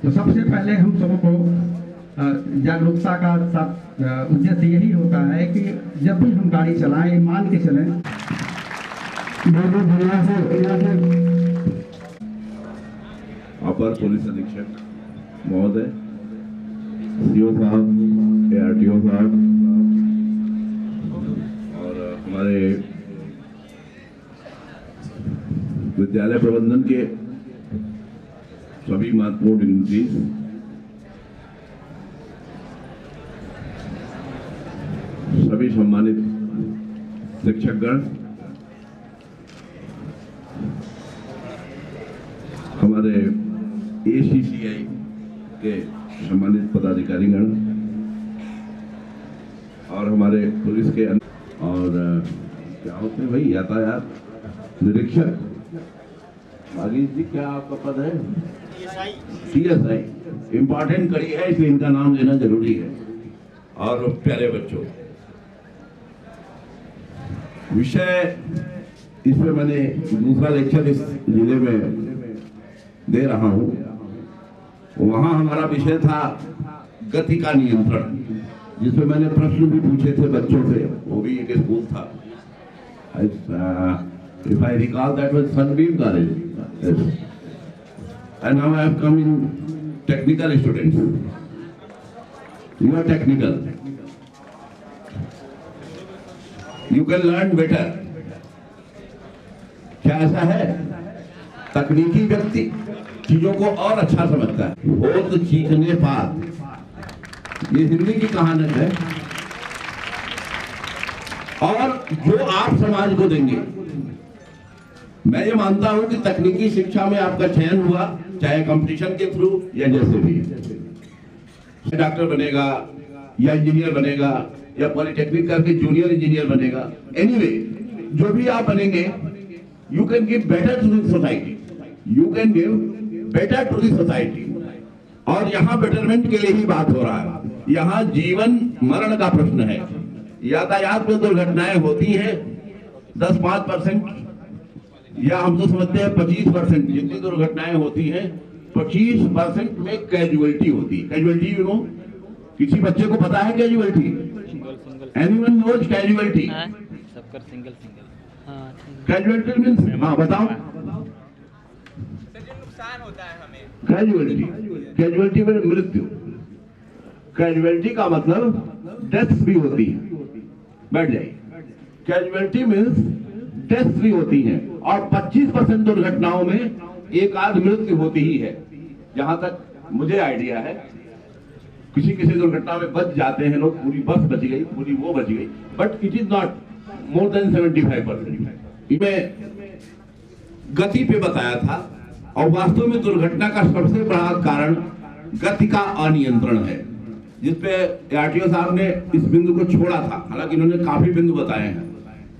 तो सबसे पहले हम सबको जागरूकता का उद्देश्य यही होता है कि जब भी हम गाड़ी चलाएं मान के चलें। अपर पुलिस अधीक्षक महोदय, सीओ साहब, ARTO साहब और हमारे विद्यालय प्रबंधन के सभी महत्वपूर्ण डिग्निटीज, सभी सम्मानित शिक्षकगण, हमारे ACCI के सम्मानित पदाधिकारीगण और हमारे पुलिस के और क्या होते हैं भाई, यातायात निरीक्षक। भागीश जी क्या आपका पद है? CSI। इम्पोर्टेंट कड़ी है इसलिए इनका नाम लेना जरूरी है। और प्यारे बच्चों, विषय इस पे मैंने दूसरा लेक्चर इस जिले में दे रहा हूं। वहां हमारा विषय था गति का नियंत्रण, जिसपे मैंने प्रश्न भी पूछे थे बच्चों से। वो भी एक स्कूल था, if I recall that was Sunbeam College. Yes. And now I have come in technical students. You are technical. You can learn better. क्या ऐसा है? तकनीकी व्यक्ति चीजों को और अच्छा समझता है। होत चीखने पात, ये हिंदी की कहावत है। और जो आप समाज को देंगे, मैं ये मानता हूं कि तकनीकी शिक्षा में आपका चयन हुआ, चाहे कंपटीशन के थ्रू या जैसे भी, डॉक्टर बनेगा या इंजीनियर बनेगा या पॉलिटेक्निक करके जूनियर इंजीनियर बनेगा। एनीवे, जो भी आप बनेंगे, you can give better to the society, you can give better to the society. और यहाँ बेटरमेंट के लिए ही बात हो रहा है। यहाँ जीवन मरण का प्रश्न है। यातायात में दुर्घटनाएं होती है 10-5% या हम तो समझते हैं 25%। जितनी दुर्घटनाएं होती हैं 25% में कैजुअलिटी होती है। कैजुअलिटी यू नो, किसी बच्चे को पता है कैजुअलिटी? Anyone knows casualty? सबका सिंगल कैजुअलिटी मींस, हाँ बताओ। नुकसान होता है हमें। कैजुअलिटी में मृत्यु। कैजुअलिटी का मतलब डेथ भी होती है। बैठ जाइए। कैजुअलिटी मींस डेथ भी होती हैं और 25% दुर्घटनाओं में एक आध मृत्यु होती ही है। जहां तक मुझे आइडिया है, किसी किसी दुर्घटना में बच जाते हैं लोग, पूरी बस बच गई, पूरी वो बच गई, but it is not more than 75%। मैं गति पे बताया था और वास्तव में दुर्घटना का सबसे बड़ा कारण गति का अनियंत्रण है, जिसपे ARTO साहब ने इस बिंदु को छोड़ा था। हालांकि इन्होंने काफी बिंदु बताए हैं।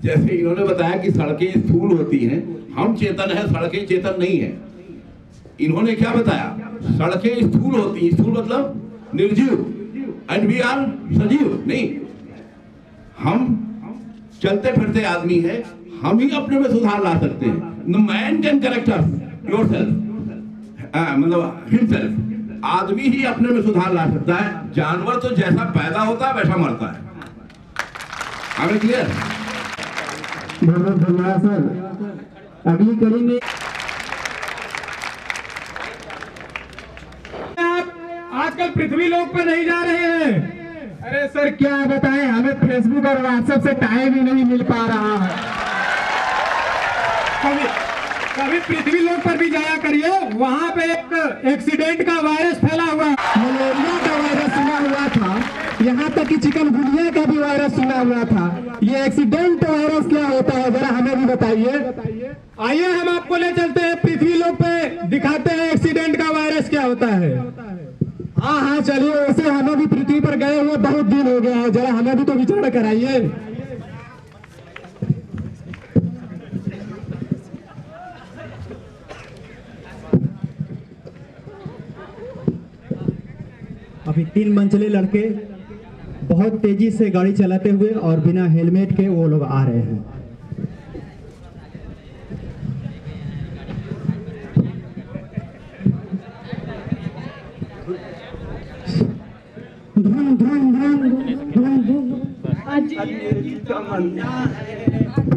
जैसे इन्होंने बताया कि सड़कें स्थूल होती हैं, हम चेतन है, सड़कें चेतन नहीं है। इन्होंने क्या बताया? सड़कें स्थूल होती हैं, स्थूल मतलब निर्जीव, एंड वी आर सजीव। नहीं, हम चलते फिरते आदमी है, हम ही अपने में सुधार ला सकते हैं। The man can correct yourself, मतलब हिमसेल्फ। आदमी ही अपने में सुधार ला सकता है। जानवर तो जैसा पैदा होता है वैसा मरता है। हमें क्लियर? बहुत बहुत धन्यवाद सर। अगली कड़ी में आजकल पृथ्वी लोक पर नहीं जा रहे हैं। अरे सर क्या बताएं, हमें फेसबुक और व्हाट्सएप से टाइम ही नहीं मिल पा रहा है। कभी पृथ्वी लोक पर भी जाया करिए, वहाँ पे एक एक्सीडेंट का वायरस फैला हुआ, मलेरिया का वायरस सुना हुआ था, यहाँ तक कि चिकनगुनिया का भी वायरस सुना हुआ था। ये एक्सीडेंट वायरस क्या होता है, जरा हमें भी बताइए। आइए हम आपको ले चलते हैं पृथ्वी लोक पे, दिखाते हैं एक्सीडेंट का वायरस क्या होता है। हाँ हाँ चलिए, वैसे हमें भी पृथ्वी पर गए हुए बहुत दिन हो गया है, जरा हमें भी तो विचार कराइए। अभी 3 मंजिले लड़के बहुत तेजी से गाड़ी चलाते हुए और बिना हेलमेट के वो लोग आ रहे हैं।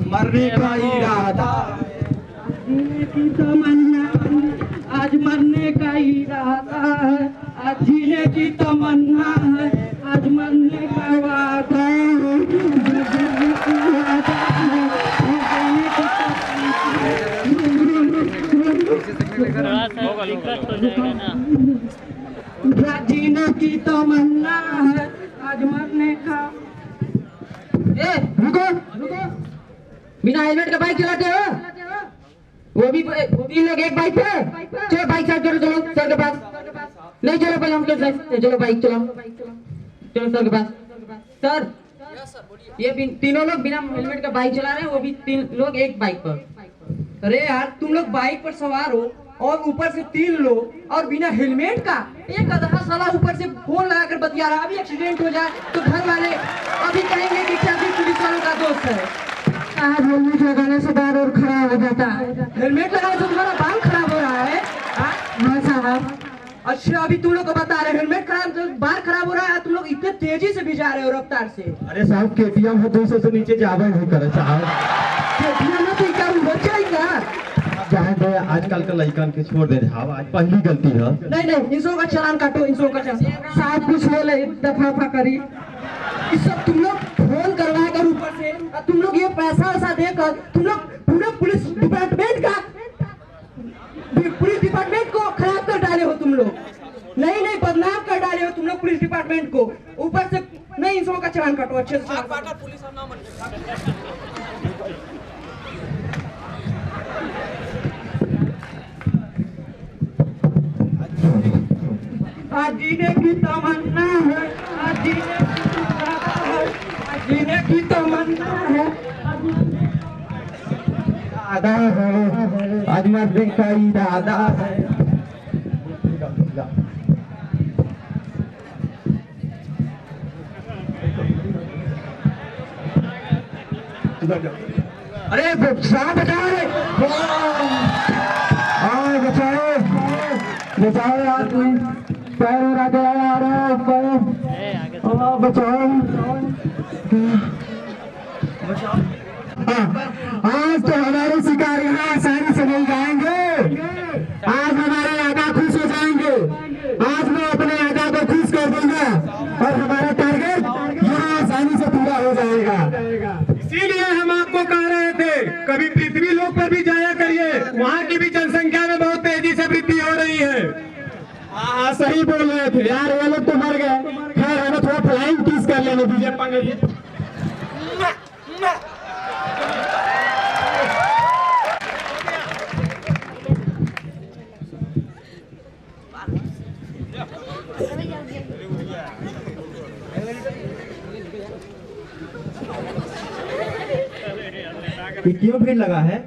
मरने का इरादा, की तमन्ना, आज मरने का इरादा है, आज जीने की तमन्ना है, आज मरने का वादा है, जीने की तमन्ना है, आज मरने का। रुको, बिना हेलमेट का बाइक चलाते हो? वो भी लोग एक बाइक पे। चलो बाइक साइड करो, चलो सर के पास। नहीं चलो पहले हमके साइड, चलो बाइक चलो सर के पास। सर ये तीनों लोग बिना हेलमेट का बाइक चला रहे हैं, वो भी 3 लोग एक बाइक पर। अरे यार तुम लोग बाइक पर सवार हो और ऊपर से 3 लोग और बिना हेलमेट का। एक गधा साला ऊपर से फोन लगाकर बतिया रहा, अभी एक्सीडेंट हो जाए तो घर वाले अभी कहेंगे कि ट्रैफिक पुलिस वालों का दोस्त है। हेलमेट लगाने से बाल और खराब हो जाता है। हेलमेट लगाने से तुम्हारा बाल खराब हो रहा है? हाँ साहब। अच्छा अभी तुम लोग को बता रहे हेलमेट खराब तो बाल खराब हो रहा है, तुम लोग इतने तेजी से भी जा रहे हो रफ्तार से। अरे साहब केटीएम है 200 से नीचे जावे नहीं करे साहब। केटीएम में तो क्या हो जाएगा? जाए दे, आजकल के लड़कन के छोड़ दे साहब, आज पहली गलती है। नहीं इंसो का चालान काटो, इंसो का चालान। साहब कुछ बोले दफा करी, इस सब तुम लोग फोन करवा कर ऊपर से, तुम लोग ये पैसा वैसा देकर तुम लोग पूरे पुलिस डिपार्टमेंट को खराब कर डाले हो तुम लोग। नहीं बदनाम कर डाले हो तुम लोग पुलिस डिपार्टमेंट को। ऊपर से नहीं इंसो का चालान काटो अच्छे से। आज जीने की तमन्ना है, आज जीने की तमन्ना है, इरादा है, आज मरने का इरादा है। अरे बचाओ बचाओ यार, तुम पैर उड़ा दे यार, बचाओ। आज तो हमारे शिकार यहाँ आसानी से नहीं जाएंगे। आज हमारे आगा खुश हो जाएंगे। आज मैं अपने आगा को खुश कर दूंगा और हमारा टारगेट यहाँ आसानी से पूरा हो जाएगा। इसीलिए हम आपको कह रहे थे कभी पृथ्वी लोक पर भी जाया करिए, वहाँ की भी जनसंख्या में बहुत तेजी से वृद्धि हो रही है। हाँ सही बोल रहे थे यार, ये लोग तो मर गए। खैर हमें थोड़ा फ्लाइंग किस कर लेने दीजिए पंडित। क्यों भीड़ लगा है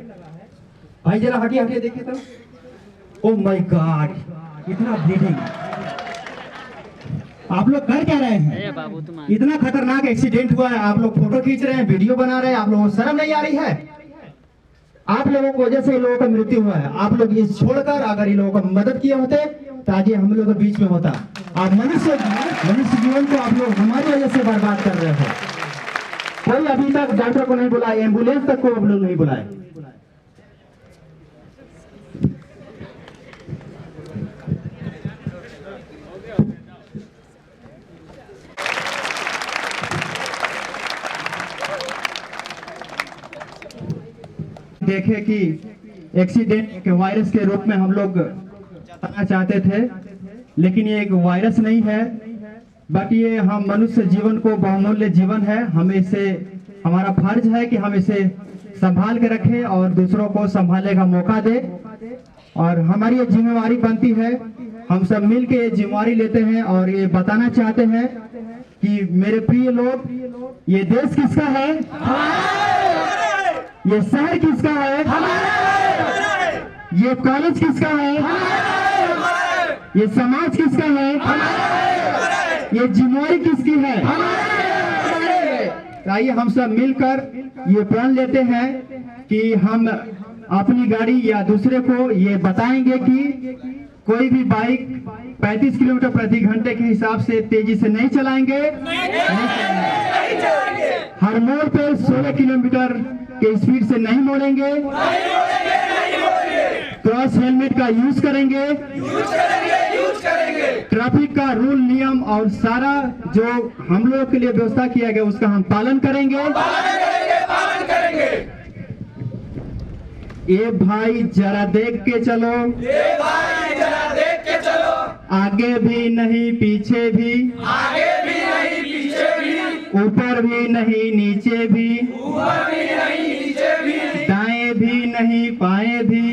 भाई? जरा हटिए देखिए तो। ओ माय गॉड, इतना ब्लीडिंग। आप लोग कर क्या रहे अरे हैं? बाबू तुम इतना खतरनाक एक्सीडेंट हुआ है, आप लोग फोटो खींच रहे हैं, वीडियो बना रहे हैं, आप लोगों को शर्म नहीं आ रही है? आप लोगों की वजह से इन लोगों का मृत्यु हुआ है। आप लोग इस छोड़कर अगर इन लोगों को मदद किए होते तो आज ये हम लोग के बीच में होता। आप मनुष्य जीवन को आप लोग हमारी वजह से बर्बाद कर रहे हो। कोई अभी तक डॉक्टर को नहीं बुलाया, एम्बुलेंस तक को आप लोग नहीं बुलाए। देखे कि एक्सीडेंट एक वायरस के रूप में हम लोग बताना चाहते थे, लेकिन ये एक वायरस नहीं है, बल्कि ये हम मनुष्य जीवन को बहुमूल्य जीवन है। हमें इसे, हमारा फर्ज है कि हम इसे संभाल के रखें और दूसरों को संभालने का मौका दे। और हमारी ये जिम्मेवारी बनती है, हम सब मिल के ये जिम्मेवारी लेते हैं और ये बताना चाहते हैं कि मेरे प्रिय लोग, ये देश किसका है? ये शहर किसका है? ये कॉलेज किसका है? ये समाज किसका है? ये जिम्मेवारी किसकी है? आइए हम सब मिलकर ये प्रण लेते हैं कि हम अपनी गाड़ी या दूसरे को ये बताएंगे कि कोई भी बाइक 35 किलोमीटर प्रति घंटे के हिसाब से तेजी से नहीं चलाएंगे। हर मोड़ पे 16 किलोमीटर के स्पीड से नहीं मोड़ेंगे। क्रॉस हेलमेट का यूज करेंगे। ट्रैफिक का रूल नियम और सारा जो हम लोगों के लिए व्यवस्था किया गया उसका हम पालन करेंगे। ये भाई जरा देख के चलो, आगे भी नहीं पीछे भी, ऊपर भी नहीं नीचे भी, दाएं भी नहीं बाएं भी,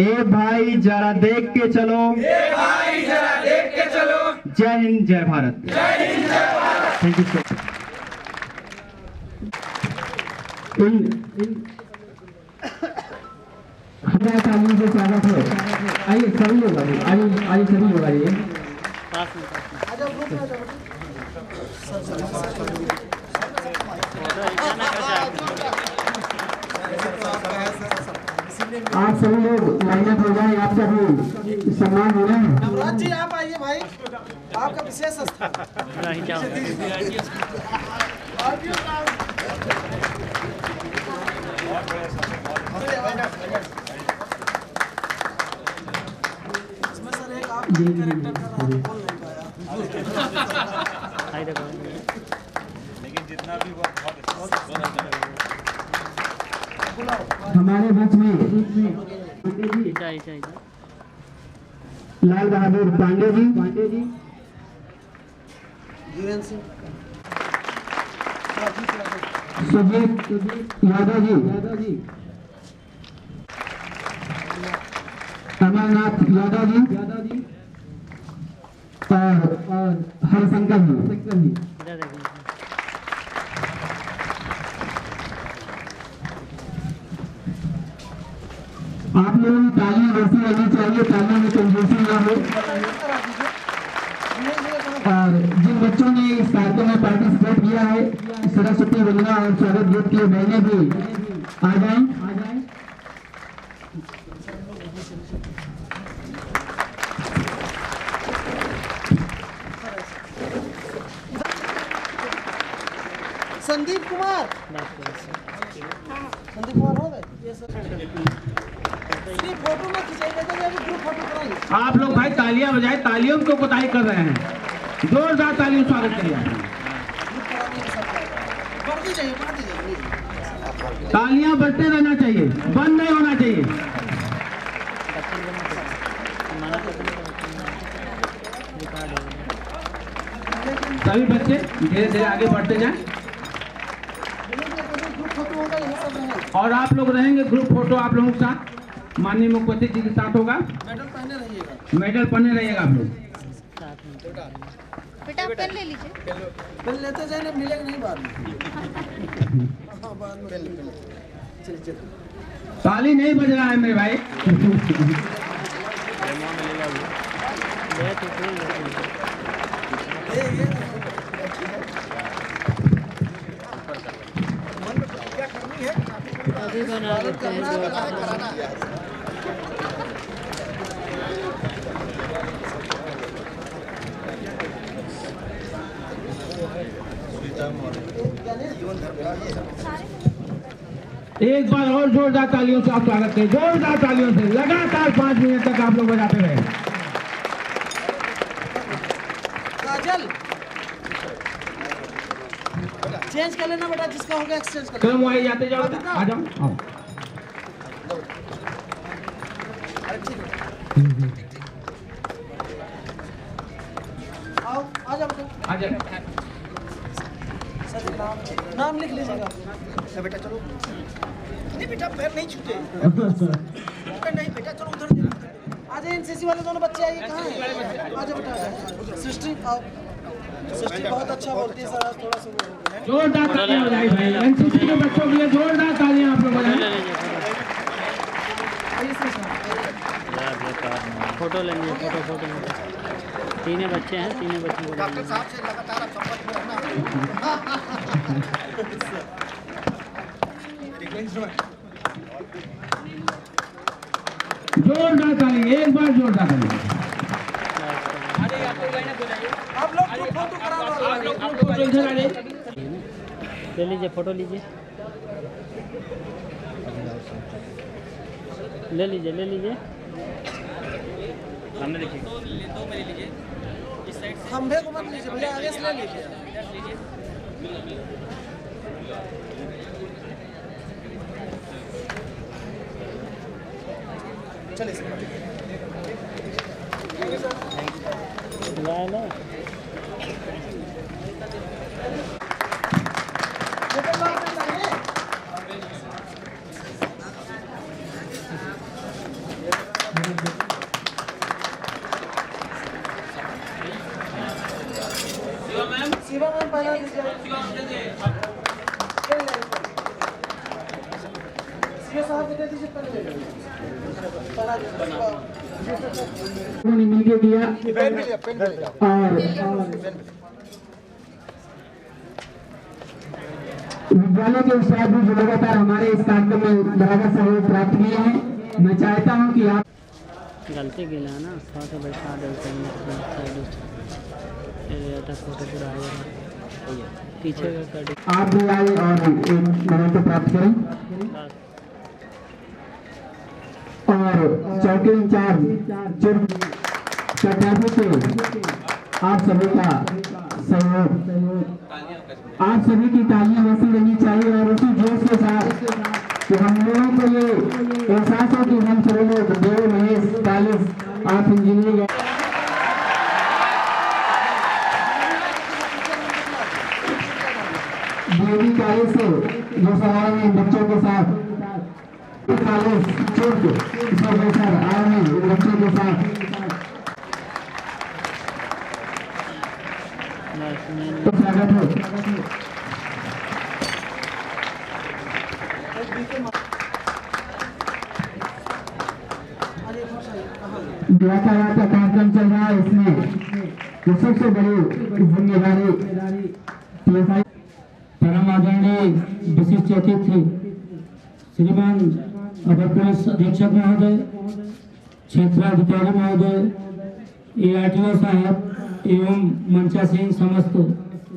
ए भाई जरा देख के चलो। जय हिंद, जय भारत। Thank you sir. हमारे सामने से स्वागत है। आइए सभी लोग, आइए सभी लोग आइए। आप सभी लोग लाइन अप हो जाए, आप सभी सम्मान हो रहे हैं। नवराज जी आप आइए भाई, आपका विशेष स्थान। इसमें सर एक आप कैरेक्टर का बोल नहीं पाया। लेकिन जितना भी हुआ बहुत हमारे बीच में लाल बहादुर पांडे जी, सुजीत यादव जी, कमलनाथ यादव जी और हरशंकर जी। आप लोगों की तालियां वैसी होनी चाहिए, तालियों में कंजूसी ना हो। और जिन बच्चों ने इस कार्यक्रम में पार्टिसिपेट किया है, सरस्वती वंदना और स्वागत गीत के लिए बहने भी आ जाएं। संदीप कुमार, संदीप कुमार हो गए। फोटो में खिंचाई, ग्रुप फोटो कराइए। आप लोग भाई तालियां बजाए, तालियों को बधाई कर रहे हैं। जोरदार तालियों स्वागत करिए। तालियां बजते रहना चाहिए, बंद नहीं होना चाहिए। सभी बच्चे धीरे धीरे आगे बढ़ते जाएं। और आप लोग रहेंगे ग्रुप फोटो आप लोगों के साथ, माननीय मुख्यमंत्री जी के साथ होगा। मेडल पहने रहिएगा आप लोग। बेटा आप पेन ले लीजिए। पेन लेते जाए, मिलेगा नहीं बाद में। ताली नहीं बज रहा है मेरे भाई। अभी बना लेते हैं एक बार और जोरदार तालियों से आप स्वागत करें, जोरदार तालियों से। लगातार 5 मिनट तक आप लोग बजाते रहे। काजल चेंज कर लेना बेटा, जिसका होगा एक्सचेंज कर तुम वही जाते जाओ, आ जाओ। आओ आ जाओ आ जाओ। सर नाम लिख लीजिएगा। बेटा चलो, नहीं बेटा पैर नहीं छूटे। नहीं बेटा चलो उधर आ जाए। एनसीसी वाले दोनों बच्चे आइए। कहाँ हैं? आ जाओ बेटा, आ जाओ। सृष्टि आओ। सृष्टि बहुत अच्छा बोलती है सर, आज थोड़ा सा जोरदार तालियां बजाइए भाई। एनसीसी के बच्चों के लिए जोरदार तालियां आप लोग बजाएं। फोटो लेंगे, फोटो तीनों बच्चे हैं, तीनों बच्चों को डॉक्टर साहब से लगातार आप संपर्क में रहना। जोरदार ताली, एक बार जोरदार ताली। आप लोग फोटो करा लो। आप लोग फोटो इधर आ जाइए। ले लीजिए, फोटो लीजिए, ले लीजिए, ले लीजिए। सामने देखिए, दो मेरे लीजिए, इस साइड से। खंभे को मत लीजिए भैया, आगे से ले लीजिए। चलिए सर। ला ला शिवा मैम पहला दीजिए। शिवा साहब को दे दीजिए पहले। उन्होंने मिलके दिया और विद्यालय के स्टाफ भी जो लगातार हमारे इस कार्यक्रम में बराबर सहयोग प्राप्त किए हैं। मैं चाहता हूं कि आप गलती गिला ना साथ बैठा देते हैं, फोटो पूरा आया पीछे का आप भी आए और एक मोमेंट प्राप्त करें। और चौकी इंचार्ज कटापी से आप सभी का सहयोग, आप सभी की तालियां वैसी रहनी चाहिए और उसी जोश के साथ कि हम लोगों को ये एहसास हो कि हम सभी लोग देव महेश कालिस आप इंजीनियरिंग देवी कालिस से जो सवाल में बच्चों के साथ कालिस चुर्क इसमें बैठा आए हैं बच्चों के साथ। तो स्वागत है। यातायात का कार्यक्रम चल रहा है, इसमें जो सबसे बड़ी जिम्मेदारी PSI परम आदरणीय विशिष्ट अतिथि श्रीमान अपर पुलिस अधीक्षक महोदय, क्षेत्राधिकारी महोदय, ARTO साहब एवं मंचासीन समस्त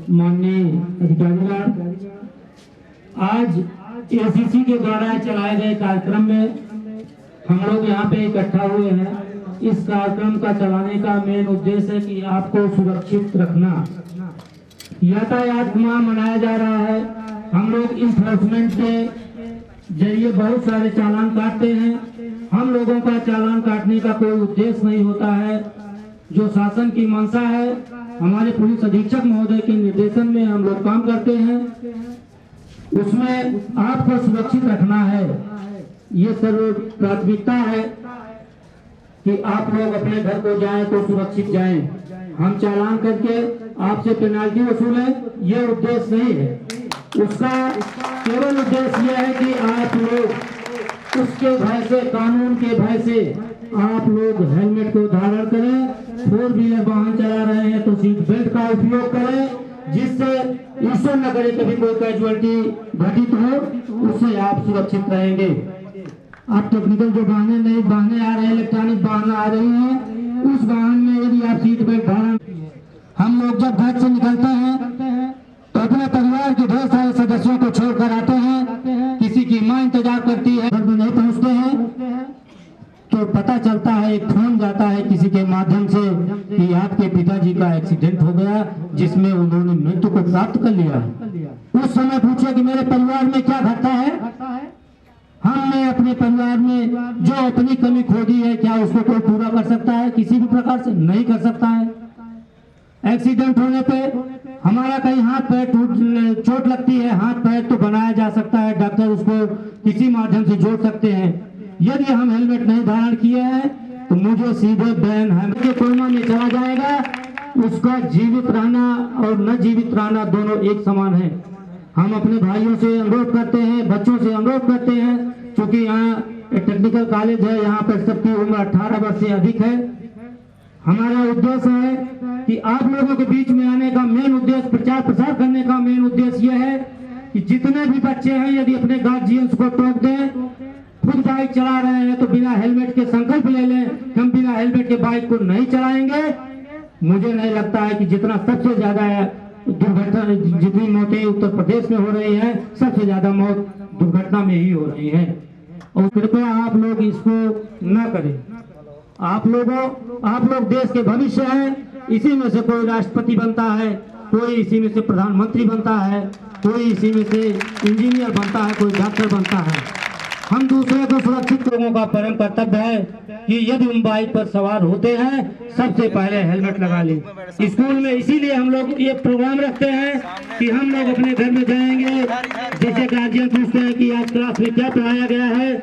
माननीय अधिकारीगण, आज ACC के द्वारा चलाए गए कार्यक्रम में हम लोग यहाँ पे इकट्ठा हुए हैं। इस कार्यक्रम का चलाने का मेन उद्देश्य है कि आपको सुरक्षित रखना। यातायात माह मनाया जा रहा है। हम लोग इन्फोर्समेंट के जरिए बहुत सारे चालान काटते हैं। हम लोगों का चालान काटने का कोई उद्देश्य नहीं होता है। जो शासन की मंशा है, हमारे पुलिस अधीक्षक महोदय के निर्देशन में हम लोग काम करते हैं, उसमें आपको सुरक्षित रखना है। ये सर्व प्राथमिकता है कि आप लोग अपने घर को जाएं तो सुरक्षित जाएं। हम चालान करके आपसे पेनाल्टी वसूलें, ये उद्देश्य नहीं है। उसका केवल उद्देश्य यह है कि आप लोग उसके भय से, कानून के भय से आप लोग हेलमेट को धारण करें। 4 व्हीलर वाहन चला रहे हैं तो सीट बेल्ट का उपयोग करें, जिससे ईश्वर न करे कभी कोई कैजुअलिटी घटित हो, उससे आप सुरक्षित रहेंगे। आप टेक्निकल जो वाहने आ रहे हैं, इलेक्ट्रॉनिक वाहन आ रही हैं, उस वाहन में यदि आप सीट बेल्ट धारण, हम लोग जब घर से निकलते हैं तो अपने परिवार के ढेर सारे सदस्यों को छोड़कर आते हैं। किसी की माँ इंतजार करती है, घर में नहीं पहुँचते हैं तो पता चलता है, एक फोन जाता है किसी के माध्यम से कि आपके पिताजी का एक्सीडेंट हो गया जिसमें उन्होंने मृत्यु को प्राप्त कर लिया है। उस समय पूछे कि मेरे परिवार में क्या घटता है। हमने अपने परिवार में जो अपनी कमी खोजी है, क्या उसको कोई पूरा कर सकता है? किसी भी प्रकार से नहीं कर सकता है। एक्सीडेंट होने पे हमारा कहीं हाथ पैर चोट लगती है, हाथ पैर तो बनाया जा सकता है, डॉक्टर उसको किसी माध्यम से जोड़ सकते हैं। यदि हम हेलमेट नहीं धारण किए हैं तो मुझे सीधे बैन है के कोमा में चला जाएगा। उसका जीवित रहना और न जीवित रहना दोनों एक समान है। हम अपने भाइयों से अनुरोध करते हैं, बच्चों से अनुरोध करते हैं, क्योंकि यहाँ टेक्निकल कॉलेज है, यहाँ पर सबकी उम्र 18 वर्ष से अधिक है। हमारा उद्देश्य है कि आप लोगों के बीच में आने का मेन उद्देश्य, प्रचार प्रसार करने का मेन उद्देश्य यह है कि जितने भी बच्चे हैं यदि अपने गार्जियंस को टोक दें, खुद बाइक चला रहे हैं तो बिना हेलमेट के संकल्प ले लें, हम बिना हेलमेट के बाइक को नहीं चलाएंगे। मुझे नहीं लगता है कि जितना सबसे ज्यादा दुर्घटना, जितनी मौतें उत्तर प्रदेश में हो रही हैं, सबसे ज्यादा मौत दुर्घटना में ही हो रही है। और कृपया आप लोग इसको न करें। आप लोग देश के भविष्य हैं। इसी में से कोई राष्ट्रपति बनता है, कोई इसी में से प्रधानमंत्री बनता है, कोई इसी में से इंजीनियर बनता है, कोई डॉक्टर बनता है। हम दूसरे को सुरक्षित लोगों का परम कर्तव्य है कि यदि हम बाइक पर सवार होते हैं सबसे पहले हेलमेट लगा लें। स्कूल में इसीलिए हम लोग ये प्रोग्राम रखते हैं कि हम लोग अपने घर में जाएंगे, जैसे गार्जियन पूछते हैं कि आज क्लास में क्या पढ़ाया गया है,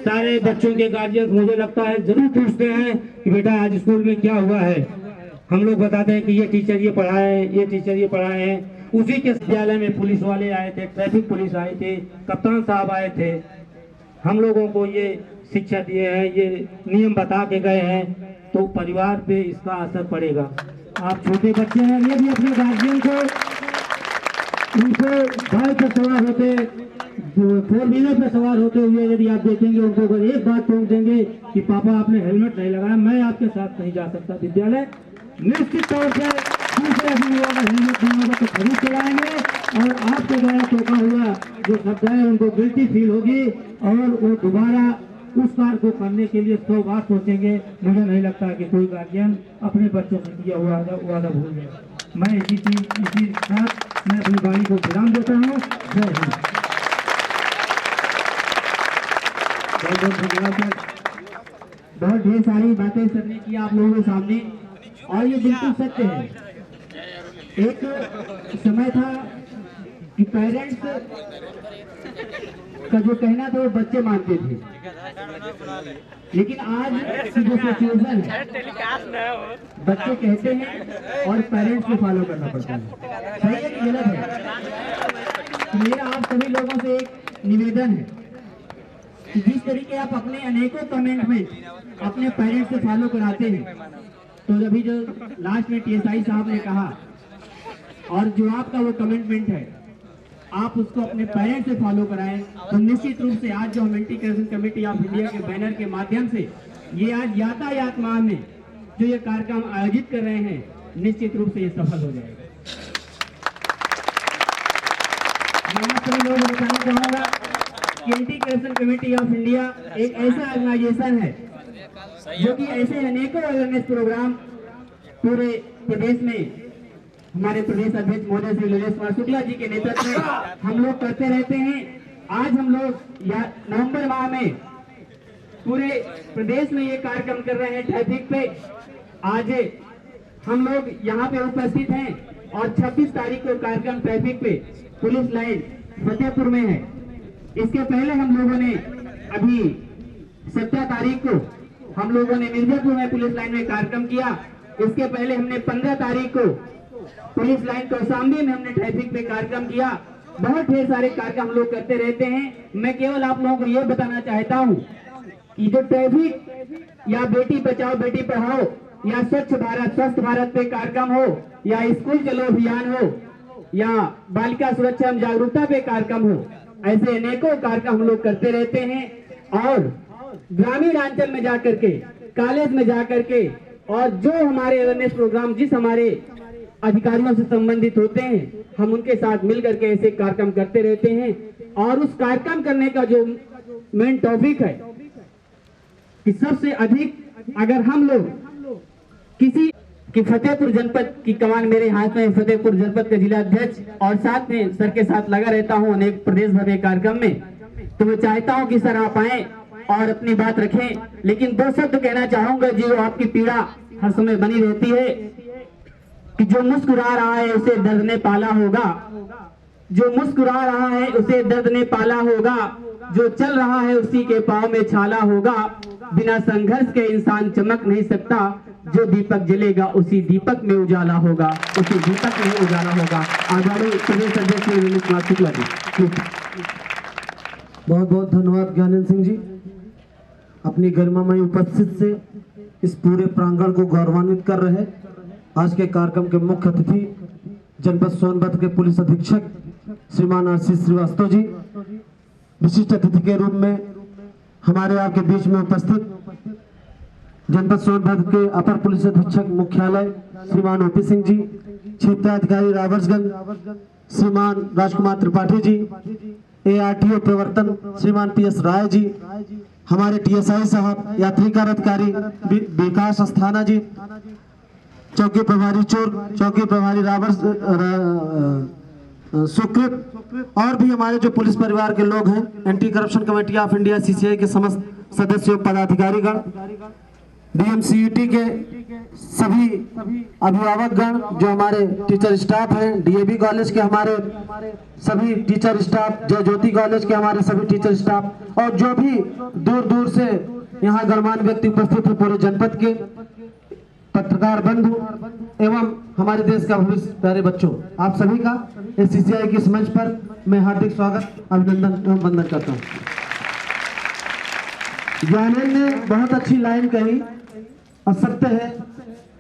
सारे बच्चों के गार्जियन मुझे लगता है जरूर पूछते हैं कि बेटा आज स्कूल में क्या हुआ है। हम लोग बताते हैं कि ये टीचर ये पढ़ाए हैं, ये टीचर ये पढ़ाए हैं। उसी के विद्यालय में पुलिस वाले आए थे, ट्रैफिक पुलिस आए थे, कप्तान साहब आए थे, हम लोगों को ये शिक्षा दिए हैं, ये नियम बता के गए हैं, तो परिवार पे इसका असर पड़ेगा। आप छोटे बच्चे हैं, यदि अपने गार्जियन को उनको बाइक पर सवार होते, 4 व्हीलर पर सवार होते हुए यदि आप देखेंगे, उनको अगर एक बात टोक देंगे कि पापा आपने हेलमेट नहीं लगाया, मैं आपके साथ नहीं जा सकता विद्यालय, निश्चित तौर से दूसरे हेलमेट नहीं होगा तो खरीद चलाएंगे और आपके द्वारा टोका हुआ जो शब्द है उनको गिल्टी फील होगी और वो दोबारा उस कार्य को करने के लिए 100 बार सोचेंगे। मुझे नहीं लगता कि कोई गार्जियन अपने बच्चों से किया हुआ वादा भूल जाए। मैं इसी साथ मैं अपनी वाणी को विराम देता हूँ। जय हिंद। बहुत धन्यवाद सर। बहुत ढेर सारी बातें सर ने की आप लोगों के सामने और ये बिल्कुल सत्य है। एक समय था कि पेरेंट्स का जो कहना था वो बच्चे मानते थे, लेकिन आज की जो सिचुएशन है बच्चे कहते हैं और पेरेंट्स को फॉलो करना पड़ता है। सही है कि गलत है? मेरा आप सभी लोगों से एक निवेदन है कि जिस तरीके आप अपने अनेकों कमेंट में अपने पेरेंट्स से फॉलो कराते हैं, तो अभी जो लास्ट में TSI साहब ने कहा और जो आपका वो कमिटमेंट है आप उसको अपने पेरेंट्स से फॉलो कराएं, तो निश्चित रूप से आज जो हम anti corruption committee of India के बैनर के माध्यम से ये आज यातायात माह में जो ये कार्यक्रम आयोजित कर रहे हैं, निश्चित रूप से ये सफल हो जाएगा। मैं सभी लोगों को बताना चाहूंगा कि anti corruption committee of India एक ऐसा ऑर्गेनाइजेशन है जो कि ऐसे अनेकों अवेयरनेस प्रोग्राम पूरे प्रदेश में हमारे प्रदेश अध्यक्ष महोदय श्री ललित कुमार शुक्ला जी के नेतृत्व में हम लोग करते रहते हैं। आज हम लोग नवंबर माह में पूरे प्रदेश में ये कार्यक्रम कर रहे हैं ट्रैफिक पे। आज हम लोग यहाँ पे उपस्थित हैं और 26 तारीख को कार्यक्रम ट्रैफिक पे पुलिस लाइन फतेहपुर में है। इसके पहले हम लोगों ने अभी 17 तारीख को हम लोगों ने मिर्जापुर में पुलिस लाइन में कार्यक्रम किया। इसके पहले हमने 15 तारीख को पुलिस लाइन कौशाम्बी में हमने ट्रैफिक पे कार्यक्रम किया। बहुत ढेर सारे कार्यक्रम हम लोग करते रहते हैं। मैं केवल आप लोगों को ये बताना चाहता हूँ कि जो ट्रैफिक या बेटी बचाओ बेटी पढ़ाओ या स्वच्छ भारत स्वस्थ भारत पे कार्यक्रम हो या स्कूल चलो अभियान हो या बालिका सुरक्षा एवं जागरूकता पे कार्यक्रम हो, ऐसे अनेकों कार्यक्रम हम लोग करते रहते हैं। और ग्रामीण अंचल में जाकर के, कॉलेज में जाकर के, और जो हमारे अवेयरनेस प्रोग्राम जिस हमारे अधिकारियों से संबंधित होते हैं, हम उनके साथ मिल करके ऐसे कार्यक्रम करते रहते हैं। और उस कार्यक्रम करने का जो मेन टॉपिक है कि सबसे अधिक अगर हम लोग किसी कि फतेहपुर जनपद की कमान मेरे हाथ में, फतेहपुर जनपद का जिला अध्यक्ष और साथ में सर के साथ लगा रहता हूं अनेक प्रदेश भर के कार्यक्रम में, तो मैं चाहता हूं कि सर आप आए और अपनी बात रखें। लेकिन दो शब्द कहना चाहूंगा जो आपकी पीड़ा हर समय बनी रहती है कि जो मुस्कुरा रहा है उसे दर्द ने पाला होगा, जो मुस्कुरा रहा है उसे दर्द ने पाला होगा, जो चल रहा है उसी के पाँव में छाला होगा, बिना संघर्ष के इंसान चमक नहीं सकता, जो दीपक जलेगा उसी दीपक में उजाला होगा, उसी दीपक में उजाला होगा। आदरणीय प्रदेश अध्यक्ष विनीत कुमार शुक्ला जी, बहुत बहुत धन्यवाद ज्ञानेंद्र सिंह जी, अपनी गरिमामयी उपस्थित से इस पूरे प्रांगण को गौरवान्वित कर रहे। आज के कार्यक्रम के मुख्य अतिथि जनपद सोनभद्र के पुलिस अधीक्षक श्रीमान आशीष श्रीवास्तव जी, विशिष्ट अतिथि के रूप में हमारे आपके बीच में उपस्थित जनपद सोनभद्र के अपर पुलिस अधीक्षक मुख्यालय श्रीमान ओपी सिंह जी, क्षेत्राधिकारी रावर्सगंज श्रीमान राजकुमार त्रिपाठी जी, ARTO प्रवर्तन श्रीमान PS राय जी, हमारे TSI साहब, यात्रीकार अधिकारी विकास अस्थाना जी, चौकी प्रभारी चोर, चौकी प्रभारी रावर्स सुकृत, और भी हमारे जो पुलिस परिवार के लोग हैं, anti corruption committee of India CCI के समस्त सदस्य पदाधिकारीगण, DMCET के सभी अभिभावकगण, जो हमारे टीचर स्टाफ हैं, DAV कॉलेज के हमारे सभी टीचर स्टाफ, जय ज्योति कॉलेज के हमारे सभी टीचर स्टाफ, और जो भी दूर दूर से यहाँ गणमान्य व्यक्ति उपस्थित है पूरे जनपद के, पत्रकार बंधु एवं हमारे देश का भविष्य प्यारे बच्चों, आप सभी का इस CCI के इस मंच पर मैं हार्दिक स्वागत, अभिनंदन एवं वंदन करता हूँ। ज्ञानेंद्र ने बहुत अच्छी लाइन कही और सत्य है,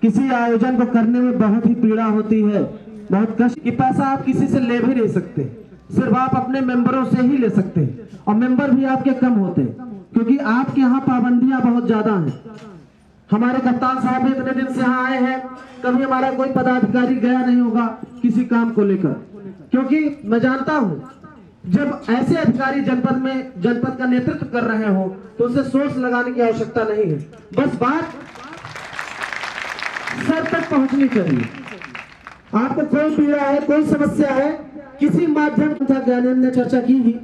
किसी आयोजन को करने में बहुत ही पीड़ा होती है, बहुत कष्ट, कि पैसा आप किसी से ले भी नहीं सकते, सिर्फ आप अपने मेंबरों से ही ले सकते हैं, और मेंबर भी आपके कम होते हैं क्योंकि आपके यहाँ पाबंदियां बहुत ज्यादा हैं। हमारे कप्तान साहब इतने दिन से यहाँ आए हैं, कभी हमारा कोई पदाधिकारी गया नहीं होगा किसी काम को लेकर, क्योंकि मैं जानता हूँ जब ऐसे अधिकारी जनपद का नेतृत्व कर रहे हो तो उसे सोर्स लगाने की आवश्यकता नहीं है, बस बात सर तक पहुंचनी चाहिए। आपको कोई पीड़ा है, कोई समस्या है, किसी माध्यम था, ज्ञानेंद्र ने चर्चा की ही,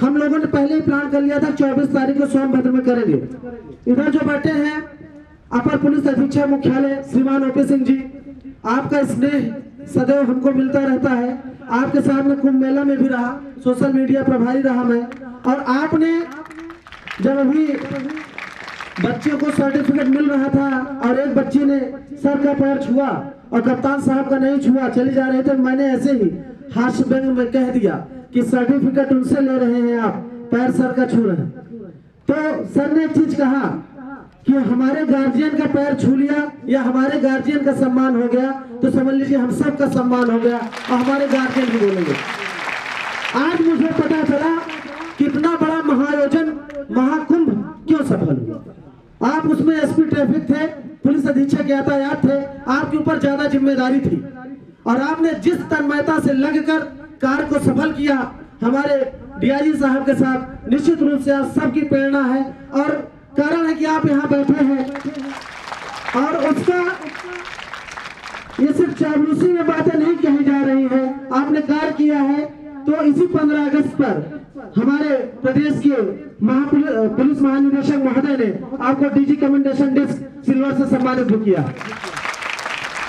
हम लोगों ने पहले ही प्लान कर लिया था 24 तारीख को सोनभद्र में करेंगे। इधर जो बैठे हैं अपर पुलिस अधीक्षक मुख्यालय श्रीमान ओपी सिंह जी, आपका स्नेह सदैव हमको मिलता रहता है, आपके सामने कुंभ मेला में भी रहा, सोशल मीडिया प्रभारी रहा मैं, और आपने जब अभी बच्चे को सर्टिफिकेट मिल रहा था और एक बच्ची ने सर का पैर छुआ और कप्तान साहब का नहीं छुआ, चले जा रहे थे, मैंने ऐसे ही हास्य व्यंग में कह दिया कि सर्टिफिकेट उनसे ले रहे हैं आप, पैर सर का छू रहे हैं। तो सर ने एक चीज कहा कि हमारे गार्जियन का पैर छू लिया या हमारे गार्जियन का सम्मान हो गया तो समझ लीजिए हम सब का सम्मान हो गया और हमारे गार्जियन भी बोलेंगे। आज मुझे पता चला कितना बड़ा महाआयोजन, महाकुंभ क्यों सफल हुआ। आप उसमें SP ट्रैफिक थे, पुलिस अधीक्षक यातायात थे, आपके ऊपर ज्यादा जिम्मेदारी थी और आपने जिस तन्मयता से लगकर कार्य को सफल किया, हमारे DIG साहब के साथ निश्चित रूप से आप सबकी प्रेरणा है और कारण है कि आप यहाँ बैठे हैं। और उसका ये सिर्फ चावलूसी में बातें नहीं कही जा रही है, आपने कार्य किया है। तो इसी 15 अगस्त पर हमारे प्रदेश के पुलिस महानिदेशक महोदय ने आपको DG कमेंडेशन डिस्क सिल्वर से सम्मानित भी किया।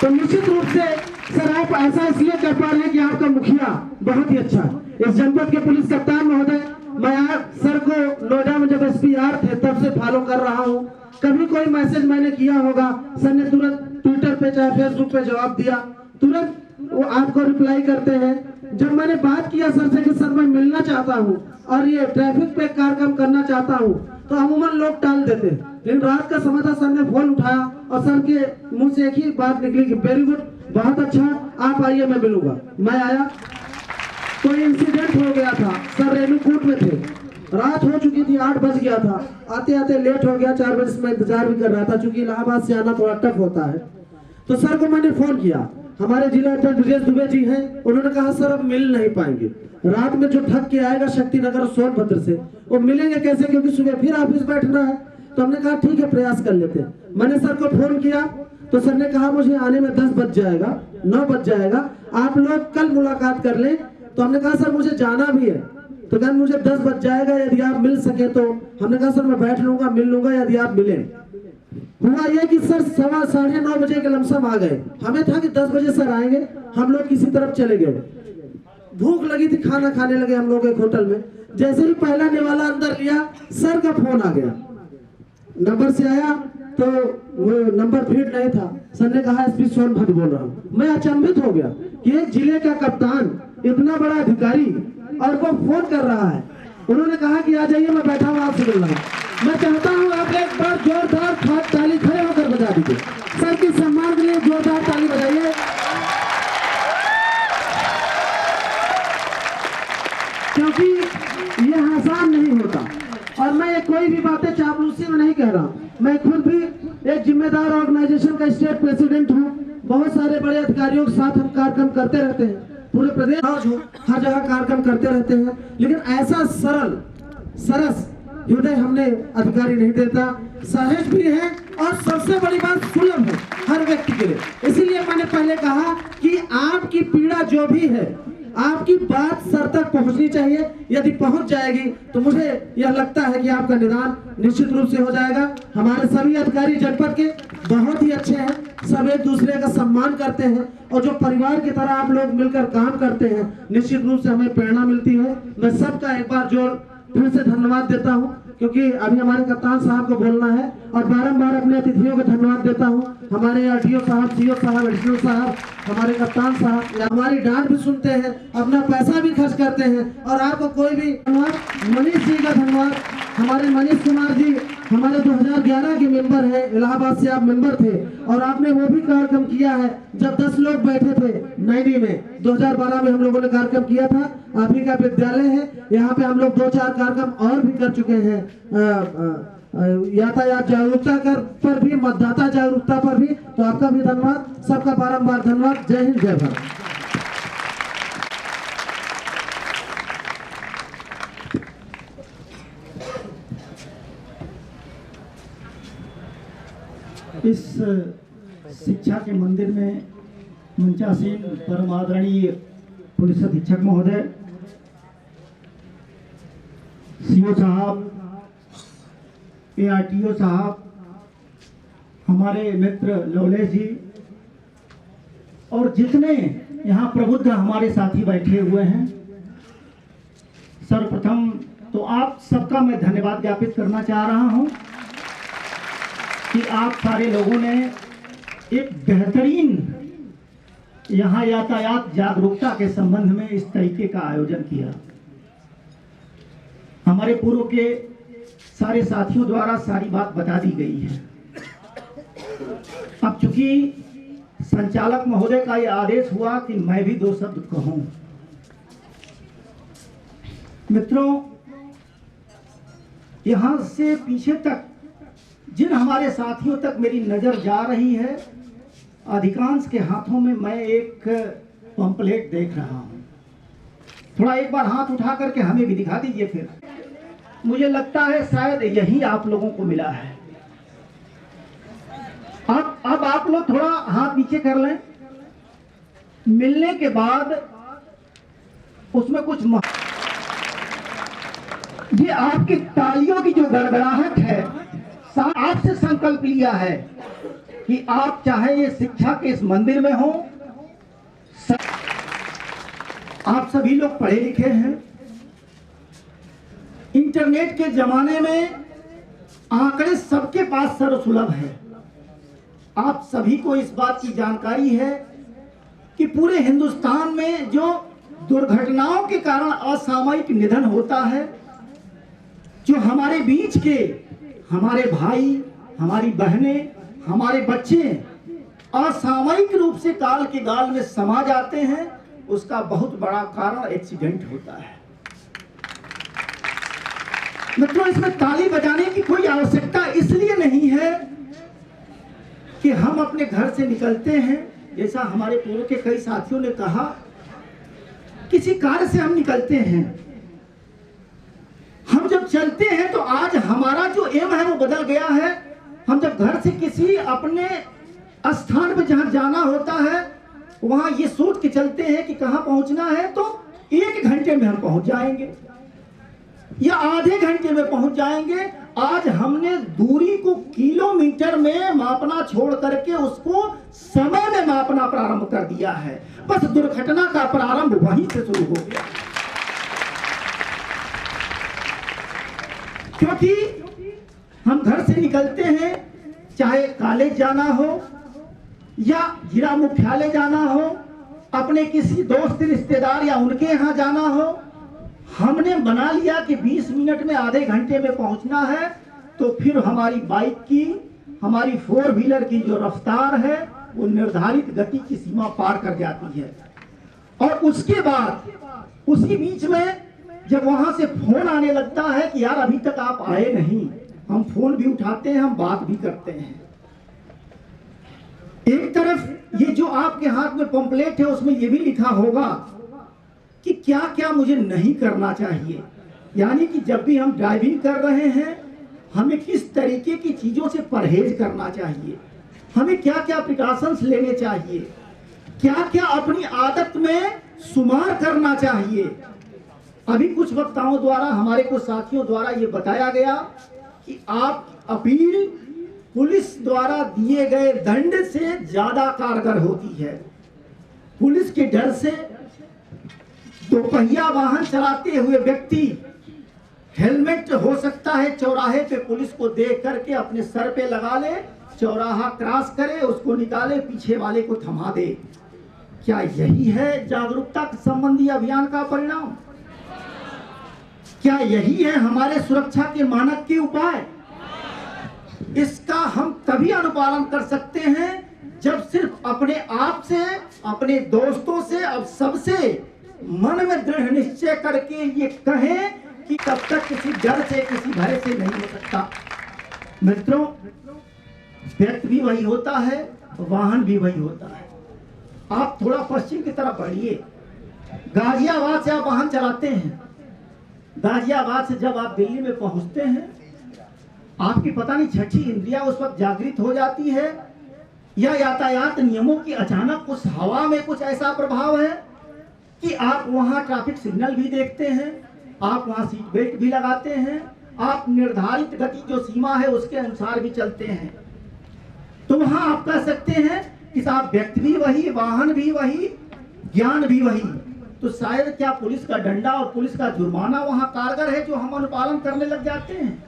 तो निश्चित रूप से सर आप ऐसा इसलिए कर पा रहे हैं कि आपका मुखिया बहुत ही अच्छा है। इस जनपद के पुलिस कप्तान महोदय, मैं सर को नोएडा में जब SPR थे तब से फॉलो कर रहा हूँ, कभी कोई मैसेज मैंने किया होगा सर ने तुरंत ट्विटर पे चाहे फेसबुक पे जवाब दिया, तुरंत वो आपको रिप्लाई करते हैं। जब मैंने बात किया सर से कि सर मैं मिलना चाहता हूँ और ये ट्रैफिक पे कार्यक्रम करना चाहता चाहता हूँ तो अमूमन लोग टाल देते हैं, लेकिन रात का समय था, सर ने फोन उठाया और सर के मुंह से एक ही बात निकली कि वेरी गुड, बहुत अच्छा, आप आइए मैं मिलूंगा। मैं आया तो इंसिडेंट हो गया था, सर रेणुकूट में थे, रात हो चुकी थी, 8 बज गया था, आते आते लेट हो गया, 4 बजे से मैं इंतजार भी कर रहा था, चूंकि इलाहाबाद से आना थोड़ा टफ होता है। तो सर को मैंने फोन किया, हमारे जिला अध्यक्ष ब्रजेश दुबे जी हैं, उन्होंने कहा सर अब मिल नहीं पाएंगे, रात में जो थक के आएगा शक्तिनगर और सोनभद्र से, वो मिलेंगे कैसे, क्योंकि सुबह फिर ऑफिस बैठना है। तो हमने कहा ठीक है प्रयास कर लेते हैं। मैंने सर को फोन किया तो सर ने कहा मुझे आने में 10 बज जाएगा, 9 बज जाएगा, आप लोग कल मुलाकात कर लें। तो हमने कहा सर मुझे जाना भी है, तो कहते मुझे 10 बज जाएगा, यदि आप मिल सके तो। हमने कहा सर मैं बैठ लूंगा, मिल लूंगा यदि आप मिले। हुआ यह कि सर 9:15 बजे के लमसम आ गए, हमें था कि 10 बजे सर आएंगे, हम लोग किसी तरफ चले गए, भूख लगी थी, खाना खाने लगे हम लोग एक होटल में। जैसे ही पहला निवाला अंदर लिया, सर का फोन आ गया, नंबर से आया तो वो नंबर फीड नहीं था। सर ने कहा एसपी सोनभद्र बोल रहा हूँ। मैं अचंभित हो गया कि एक जिले का कप्तान, इतना बड़ा अधिकारी, और वो फोन कर रहा है। उन्होंने कहा कि आ जाइए, मैं बैठा हूँ, आपसे मिल रहा हूँ। मैं चाहता हूँ आप एक बार जोरदार ताली खड़े होकर बजा दीजिए, सर के सम्मान के लिए जोरदार ताली बजाइए। क्योंकि यह आसान नहीं होता, और मैं ये कोई भी बातें चापलूसी में नहीं कह रहा हूँ, मैं खुद भी एक जिम्मेदार ऑर्गेनाइजेशन का स्टेट प्रेसिडेंट हूँ। बहुत सारे बड़े अधिकारियों के साथ हम कार्यक्रम करते रहते हैं, पूरे प्रदेश हर जगह कार्यक्रम करते रहते हैं, लेकिन ऐसा सरस हृदय हमने अधिकारी नहीं देता। सहज भी है और सबसे बड़ी बात सुलभ है हर व्यक्ति के लिए। इसीलिए मैंने पहले कहा कि आपकी पीड़ा जो भी है, आपकी बात सर तक पहुंचनी चाहिए। यदि पहुंच जाएगी तो मुझे यह लगता है कि आपका निदान निश्चित रूप से हो जाएगा। हमारे सभी अधिकारी जनपद के बहुत ही अच्छे हैं, सब एक दूसरे का सम्मान करते हैं, और जो परिवार की तरह आप लोग मिलकर काम करते हैं, निश्चित रूप से हमें प्रेरणा मिलती है। मैं सबका एक बार जोर फिर से धन्यवाद देता हूं, क्योंकि अभी हमारे कप्तान साहब को बोलना है, और बारंबार अपने अतिथियों को धन्यवाद देता हूं, हमारे आरटीओ साहब, सीओ साहब, एडिशनल साहब, हमारे कप्तान साहब हमारी डांट भी सुनते हैं, अपना पैसा भी खर्च करते हैं, और आपको कोई भी धन्यवाद। मनीष जी का धन्यवाद, हमारे मनीष कुमार जी हमारे 2011 के मेंबर हैं, इलाहाबाद से आप मेंबर थे, और आपने वो भी कार्यक्रम किया है जब 10 लोग बैठे थे नैनी में। 2012 में हम लोगों ने कार्यक्रम किया था, आप ही का विद्यालय है, यहाँ पे हम लोग 2-4 कार्यक्रम और भी कर चुके हैं, यातायात जागरूकता पर भी, मतदाता जागरूकता पर भी। तो आपका भी धन्यवाद, सबका बारंबार धन्यवाद। जय हिंद, जय भारत। इस शिक्षा के मंदिर में मंचासीन परम आदरणीय पुलिस अधीक्षक महोदय, सीओ साहब, ARTO साहब, हमारे मित्र लौलेश जी, और जितने यहाँ प्रबुद्ध हमारे साथी बैठे हुए हैं, सर्वप्रथम तो आप सबका मैं धन्यवाद ज्ञापित करना चाह रहा हूँ कि आप सारे लोगों ने एक बेहतरीन यहाँ यातायात जागरूकता के संबंध में इस तरीके का आयोजन किया। हमारे पूर्व के सारे साथियों द्वारा सारी बात बता दी गई है। अब चूंकि संचालक महोदय का यह आदेश हुआ कि मैं भी 2 शब्द कहूं। मित्रों, यहां से पीछे तक जिन हमारे साथियों तक मेरी नजर जा रही है, अधिकांश के हाथों में मैं एक पंपलेट देख रहा हूं। थोड़ा एक बार हाथ उठा करके हमें भी दिखा दीजिए। फिर मुझे लगता है शायद यही आप लोगों को मिला है। अब आप लोग थोड़ा हाथ नीचे कर लें। मिलने के बाद उसमें कुछ ये आपकी तालियों की जो गड़गड़ाहट है, आपसे संकल्प लिया है कि आप चाहे ये शिक्षा के इस मंदिर में हो, आप सभी लोग पढ़े लिखे हैं। इंटरनेट के जमाने में आंकड़े सबके पास सर्वसुलभ है। आप सभी को इस बात की जानकारी है कि पूरे हिंदुस्तान में जो दुर्घटनाओं के कारण असामयिक निधन होता है, जो हमारे बीच के हमारे भाई, हमारी बहनें, हमारे बच्चे असामयिक रूप से काल के गाल में समा जाते हैं, उसका बहुत बड़ा कारण एक्सीडेंट होता है। मित्रों, इसमें ताली बजाने की कोई आवश्यकता इसलिए नहीं है कि हम अपने घर से निकलते हैं, जैसा हमारे पूर्व के कई साथियों ने कहा, किसी कार्य से हम निकलते हैं, हम जब चलते हैं तो आज हमारा जो एम है वो बदल गया है। हम जब घर से किसी अपने स्थान पर जहां जाना होता है वहां ये सोच के चलते हैं कि कहां पहुंचना है, तो 1 घंटे में हम पहुंच जाएंगे या आधे घंटे में पहुंच जाएंगे। आज हमने दूरी को किलोमीटर में मापना छोड़ करके उसको समय में मापना प्रारंभ कर दिया है। बस दुर्घटना का प्रारंभ वहीं से शुरू हो गया, क्योंकि हम घर से निकलते हैं, चाहे कॉलेज जाना हो या जिला मुख्यालय जाना हो, अपने किसी दोस्त रिश्तेदार या उनके यहाँ जाना हो, हमने बना लिया कि 20 मिनट में आधे घंटे में पहुंचना है, तो फिर हमारी बाइक की, हमारी 4 व्हीलर की जो रफ्तार है वो निर्धारित गति की सीमा पार कर जाती है। और उसके बाद उसी बीच में जब वहां से फोन आने लगता है कि यार अभी तक आप आए नहीं, हम फोन भी उठाते हैं, हम बात भी करते हैं। एक तरफ ये जो आपके हाथ में पंपलेट है उसमें ये भी लिखा होगा कि क्या क्या मुझे नहीं करना चाहिए, यानी कि जब भी हम ड्राइविंग कर रहे हैं हमें किस तरीके की चीजों से परहेज करना चाहिए, हमें क्या क्या प्रिकॉशंस लेने चाहिए, क्या क्या अपनी आदत में सुधार करना चाहिए। अभी कुछ वक्ताओं द्वारा, हमारे कुछ साथियों द्वारा ये बताया गया कि आप अपील पुलिस द्वारा दिए गए दंड से ज्यादा कारगर होती है। पुलिस के डर से दोपहिया वाहन चलाते हुए व्यक्ति हेलमेट हो सकता है चौराहे पे पुलिस को देख करके अपने सर पे लगा ले, चौराहा क्रॉस करे, उसको निकाले, पीछे वाले को थमा दे। क्या यही है जागरूकता संबंधी अभियान का परिणाम? क्या यही है हमारे सुरक्षा के मानक के उपाय? इसका हम तभी अनुपालन कर सकते हैं जब सिर्फ अपने आप से, अपने दोस्तों से, अब सबसे मन में दृढ़ निश्चय करके ये कहें कि तब तक किसी डर से, किसी भय से नहीं हो सकता। मित्रों, व्यक्ति भी वही होता है, वाहन भी वही होता है। आप थोड़ा पश्चिम की तरफ बढ़िए, गाजियाबाद से आप वाहन चलाते हैं, गाजियाबाद से जब आप दिल्ली में पहुंचते हैं, आपकी पता नहीं छठी इंद्रियां उस वक्त जागृत हो जाती है या यातायात नियमों की अचानक उस हवा में कुछ ऐसा प्रभाव है कि आप वहां ट्रैफिक सिग्नल भी देखते हैं, आप वहां सीट बेल्ट भी लगाते हैं, आप निर्धारित गति जो सीमा है उसके अनुसार भी चलते हैं। तो वहां आप कह सकते हैं कि साहब व्यक्ति भी वही, वाहन भी वही, ज्ञान भी वही। तो शायद क्या पुलिस का डंडा और पुलिस का जुर्माना वहां कारगर है जो हम अनुपालन करने लग जाते हैं?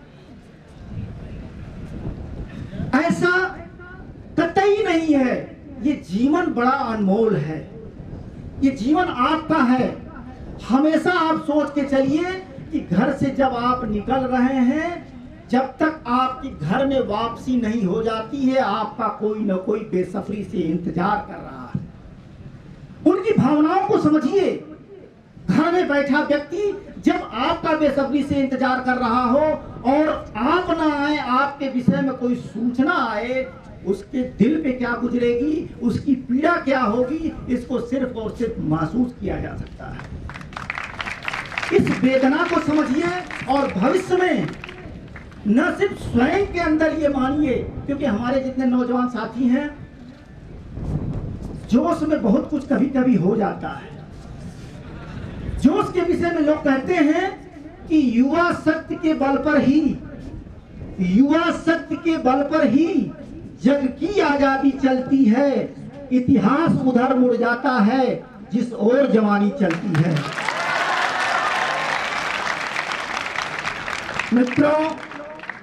ऐसा कतई नहीं है। ये जीवन बड़ा अनमोल है, ये जीवन आपका है। हमेशा आप सोच के चलिए कि घर से जब आप निकल रहे हैं, जब तक आपकी घर में वापसी नहीं हो जाती है, आपका कोई न कोई बेसब्री से इंतजार कर रहा है। उनकी भावनाओं को समझिए। घर में बैठा व्यक्ति जब आपका बेसब्री से इंतजार कर रहा हो और आप ना आए, आपके विषय में कोई सूचना आए, उसके दिल पे क्या गुजरेगी, उसकी पीड़ा क्या होगी, इसको सिर्फ और सिर्फ महसूस किया जा सकता है। इस वेदना को समझिए और भविष्य में न सिर्फ स्वयं के अंदर ये मानिए, क्योंकि हमारे जितने नौजवान साथी हैं, जोश में बहुत कुछ कभी कभी हो जाता है। जोश के विषय में लोग कहते हैं कि युवा शक्ति के बल पर ही, युवा शक्ति के बल पर ही जग की आजादी चलती है, इतिहास उधर मुड़ जाता है जिस ओर जवानी चलती है। मित्रों,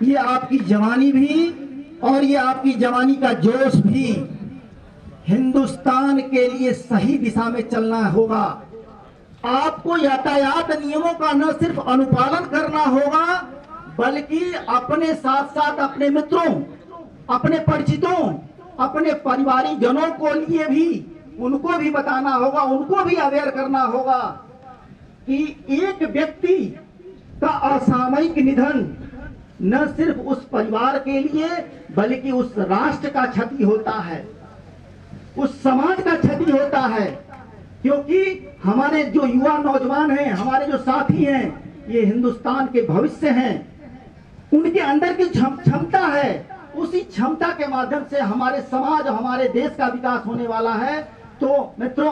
ये आपकी जवानी भी और ये आपकी जवानी का जोश भी हिंदुस्तान के लिए सही दिशा में चलना होगा। आपको यातायात नियमों का न सिर्फ अनुपालन करना होगा, बल्कि अपने साथ साथ अपने मित्रों, अपने परिचितों, अपने परिवारिक जनों को लिए भी उनको भी बताना होगा, उनको भी अवेयर करना होगा कि एक व्यक्ति का असामयिक निधन न सिर्फ उस परिवार के लिए बल्कि उस राष्ट्र का क्षति होता है, उस समाज का क्षति होता है। क्योंकि हमारे जो युवा नौजवान हैं, हमारे जो साथी हैं, ये हिंदुस्तान के भविष्य हैं। उनके अंदर की क्षमता है, उसी क्षमता के माध्यम से हमारे समाज, हमारे देश का विकास होने वाला है। तो मित्रों,